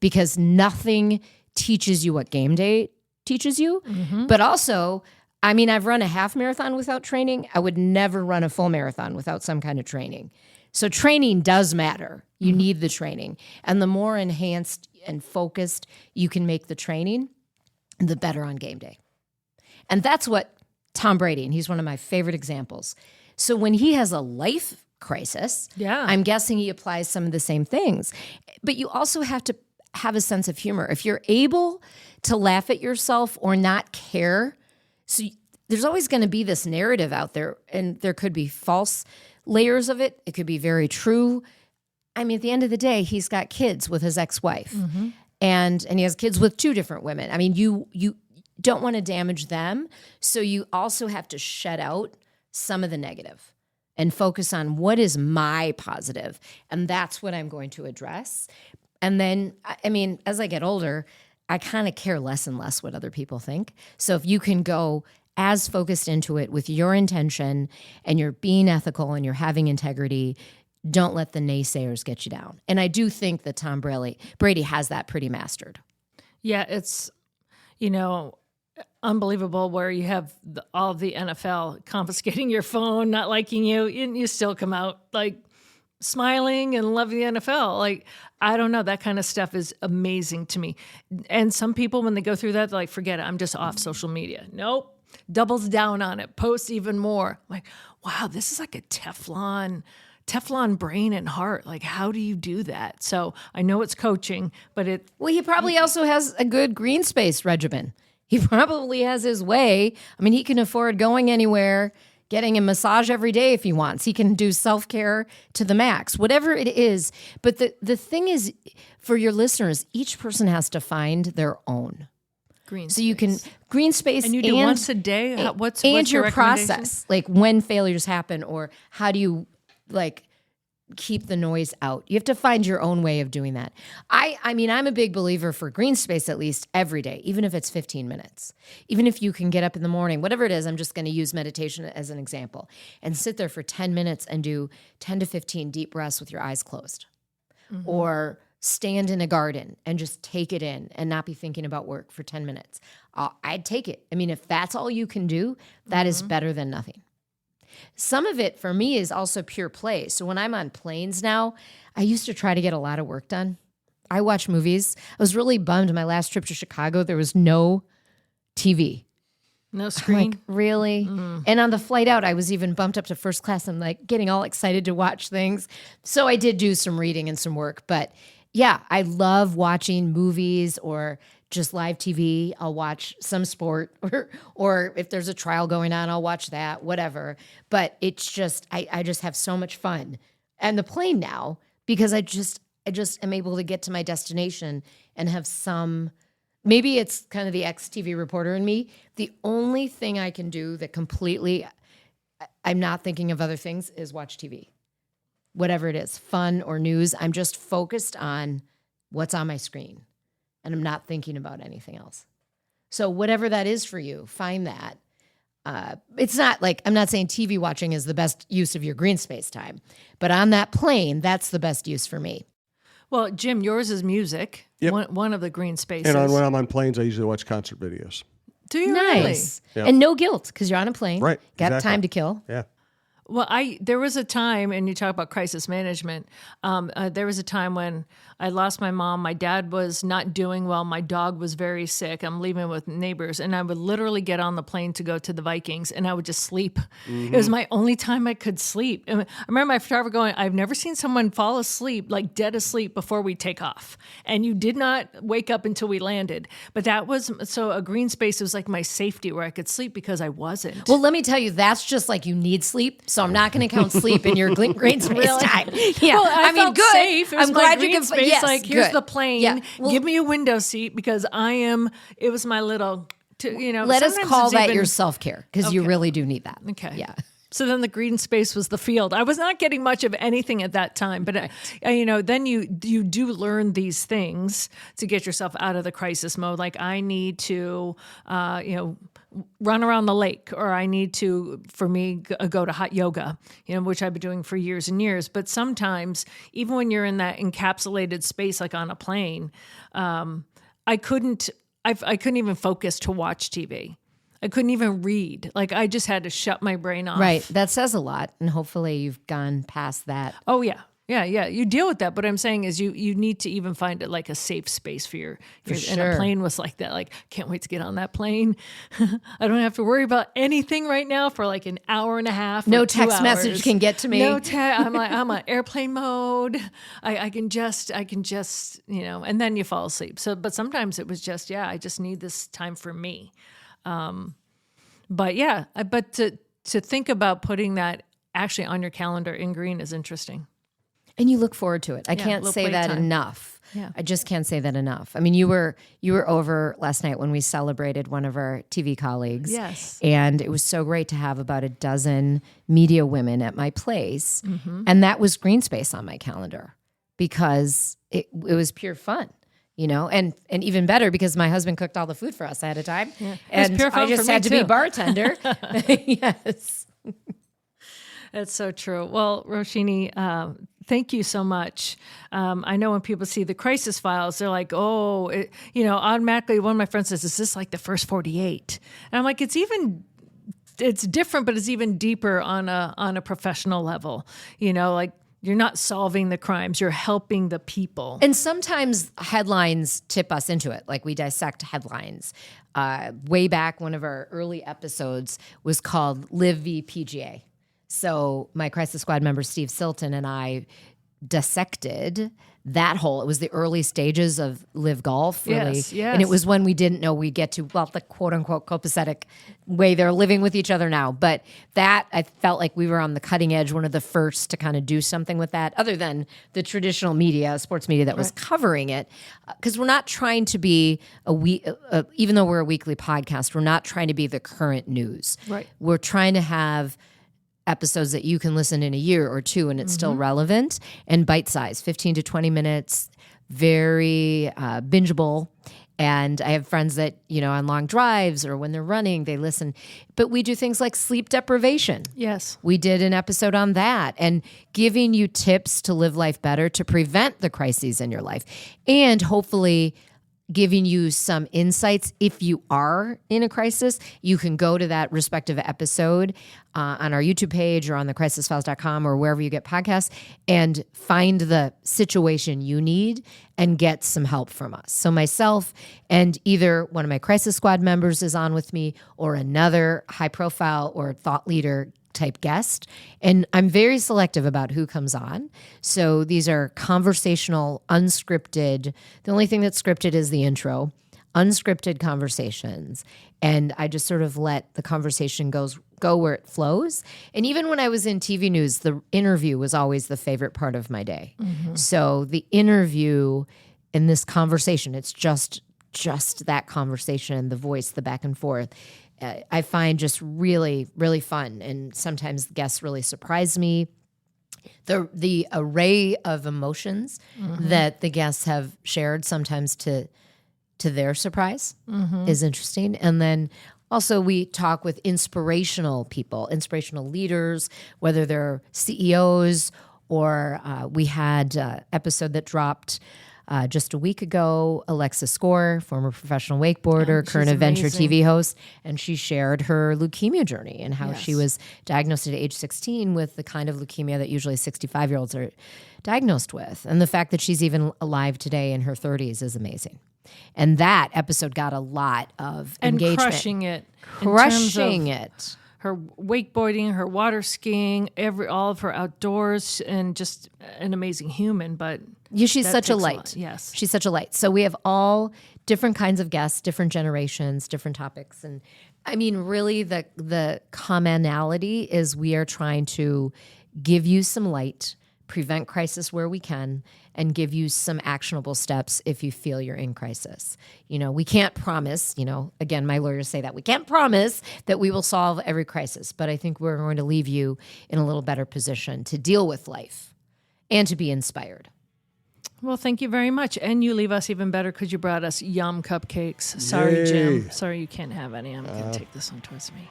Because nothing teaches you what game day teaches you. Mm-hmm. But also, I've run a half marathon without training. I would never run a full marathon without some kind of training. So training does matter. You need the training. And the more enhanced and focused you can make the training, the better on game day. And that's what Tom Brady, and he's one of my favorite examples. So when he has a life crisis, I'm guessing he applies some of the same things. But you also have to have a sense of humor. If you're able to laugh at yourself or not care, so there's always going to be this narrative out there, and there could be false layers of it. It could be very true. At the end of the day, he's got kids with his ex-wife, and he has kids with 2 different women. You don't want to damage them, so you also have to shed out some of the negative and focus on what is my positive, and that's what I'm going to address. And then, as I get older, I kind of care less and less what other people think. So if you can go as focused into it with your intention and you're being ethical and you're having integrity, don't let the naysayers get you down. And I do think that Tom Brady has that pretty mastered. Yeah, it's, unbelievable where you have all of the NFL confiscating your phone, not liking you, and you still come out like smiling and love the NFL. Like, I don't know, that kind of stuff is amazing to me. And some people, when they go through that, they're like, forget it, I'm just off social media. Nope, doubles down on it, posts even more. Like, wow, this is like a Teflon brain and heart. Like, how do you do that? So I know it's coaching, but well, he probably also has a good green space regimen. He probably has his way. He can afford going anywhere, getting a massage every day if he wants. He can do self-care to the max, whatever it is. But the thing is, for your listeners, each person has to find their own. Green so space. You can green space, and you do once a day. What's your recommendation? Process, like when failures happen, or how do you keep the noise out. You have to find your own way of doing that. I'm a big believer for green space at least every day, even if it's 15 minutes. Even if you can get up in the morning, whatever it is, I'm just going to use meditation as an example, and sit there for 10 minutes and do 10 to 15 deep breaths with your eyes closed. Mm-hmm. Or stand in a garden and just take it in and not be thinking about work for 10 minutes. I'd take it. If that's all you can do, that is better than nothing. Some of it for me is also pure play. So when I'm on planes now, I used to try to get a lot of work done. I watch movies. I was really bummed my last trip to Chicago, there was no TV. No I'm screen. like, really? And on the flight out, I was even bumped up to first class. I'm like getting all excited to watch things. So I did do some reading and some work. But yeah, I love watching movies or just live TV. I'll watch some sport or if there's a trial going on, I'll watch that, whatever. But it's just, I just have so much fun. And the plane now, because I just am able to get to my destination and have some. Maybe it's kind of the ex-TV reporter in me. The only thing I can do that completely, I'm not thinking of other things, is watch TV. Whatever it is, fun or news, I'm just focused on what's on my screen. And I'm not thinking about anything else. So whatever that is for you, find that. It's not like, I'm not saying TV watching is the best use of your green space time. But on that plane, that's the best use for me. Well, Jim, yours is music. Yep. One of the green spaces. And when I'm on planes, I usually watch concert videos. Do you Nice. Yeah. And no guilt because you're on a plane. Right, Got exactly. time to kill. Yeah. Well, there was a time, and you talk about crisis management. There was a time when I lost my mom. My dad was not doing well. My dog was very sick. I'm leaving with neighbors, and I would literally get on the plane to go to the Vikings, and I would just sleep. It was my only time I could sleep. And I remember my photographer going, "I've never seen someone fall asleep, like dead asleep, before we take off, and you did not wake up until we landed." But that was so a green space was like my safety where I could sleep because I wasn't. Well, let me tell you, that's just like you need sleep. So I'm not going to count sleep in your green space Really? time. Yeah, Well, I mean, felt good. safe. It was I'm my glad green you can. space. Yes, Like, here's good. the plane. Yeah. Well, Give me a window seat because it was my little, let us sometimes call it's that even- your self-care because you really do need that. Okay. Yeah. So then the green space was the field. I was not getting much of anything at that time, but then you do learn these things to get yourself out of the crisis mode. Like I need to, run around the lake, or I need to, for me, go to hot yoga, which I've been doing for years and years. But sometimes, even when you're in that encapsulated space, like on a plane, I couldn't even focus to watch TV. I couldn't even read. Like I just had to shut my brain off. Right. That says a lot. And hopefully you've gone past that. Oh yeah. Yeah. You deal with that. But what I'm saying is you need to even find it like a safe space for your and sure. a plane was like that. Like, can't wait to get on that plane. I don't have to worry about anything right now for like an hour and a half. No or 2 text message hours. can get to me. I'm on airplane mode. I can just, and then you fall asleep. So, but sometimes it was just, I just need this time for me. But to think about putting that actually on your calendar in green is interesting. And you look forward to it. I can't little say that playtime. enough. Yeah. I just can't say that enough. I mean, you were over last night when we celebrated one of our TV colleagues. Yes. And it was so great to have about a dozen media women at my place. Mm-hmm. And that was green space on my calendar because it was pure fun. And even better because my husband cooked all the food for us ahead of time. Yeah. And pure fun I just for me had to be too. bartender. Yes. That's so true. Well, Roshini, thank you so much. I know when people see the crisis files, they're like, automatically one of my friends says, "Is this like the first 48?" And I'm like, it's different, but it's even deeper on a professional level. Like you're not solving the crimes, you're helping the people. And sometimes headlines tip us into it. Like we dissect headlines. Way back, one of our early episodes was called Live v PGA. So my Crisis Squad member, Steve Silton, and I dissected that whole, it was the early stages of Live Golf, really. Yes. And it was when we didn't know we'd get to, the quote unquote copacetic way they're living with each other now. But that, I felt like we were on the cutting edge, one of the first to kind of do something with that, other than the traditional media, sports media that was covering it. Because we're not trying to be even though we're a weekly podcast, we're not trying to be the current news. Right. We're trying to have episodes that you can listen in a year or two and it's still relevant and bite-sized, 15 to 20 minutes, very bingeable. And I have friends that, on long drives or when they're running, they listen. But we do things like sleep deprivation. Yes. We did an episode on that and giving you tips to live life better, to prevent the crises in your life. And hopefully giving you some insights. If you are in a crisis, you can go to that respective episode on our YouTube page or on thecrisisfiles.com or wherever you get podcasts and find the situation you need and get some help from us. So myself and either one of my crisis squad members is on with me or another high profile or thought leader type guest. And I'm very selective about who comes on. So these are conversational, unscripted. The only thing that's scripted is the intro, unscripted conversations. And I just sort of let the conversation go where it flows. And even when I was in TV news, the interview was always the favorite part of my day. So the interview in this conversation, it's just that conversation, the voice, the back and forth. I find just really, really fun. And sometimes guests really surprise me. The array of emotions that the guests have shared, sometimes to their surprise, is interesting. And then also we talk with inspirational people, inspirational leaders, whether they're CEOs or we had an episode that dropped just a week ago, Alexa Score, former professional wakeboarder, current adventure TV host, and she shared her leukemia journey and how she was diagnosed at age 16 with the kind of leukemia that usually 65-year-olds are diagnosed with. And the fact that she's even alive today in her 30s is amazing. And that episode got a lot of engagement. And crushing it. Crushing it. Her wakeboarding, her water skiing, all of her outdoors, and just an amazing human. But she's such a light. Yes, she's such a light. So we have all different kinds of guests, different generations, different topics, and I mean, really, the commonality is we are trying to give you some light, prevent crisis where we can, and give you some actionable steps if you feel you're in crisis. We can't promise, again, my lawyers say that we can't promise that we will solve every crisis, but I think we're going to leave you in a little better position to deal with life and to be inspired. Well, thank you very much. And you leave us even better because you brought us yum cupcakes. Sorry, Yay. Jim. Sorry you can't have any. I'm going to take this one towards me.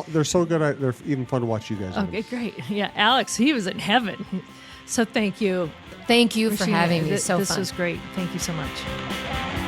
They're so good. They're even fun to watch you guys. Okay, great. Yeah, Alex, he was in heaven. So thank you. Thank you for Roshini, having me. This fun. was great. Thank you so much.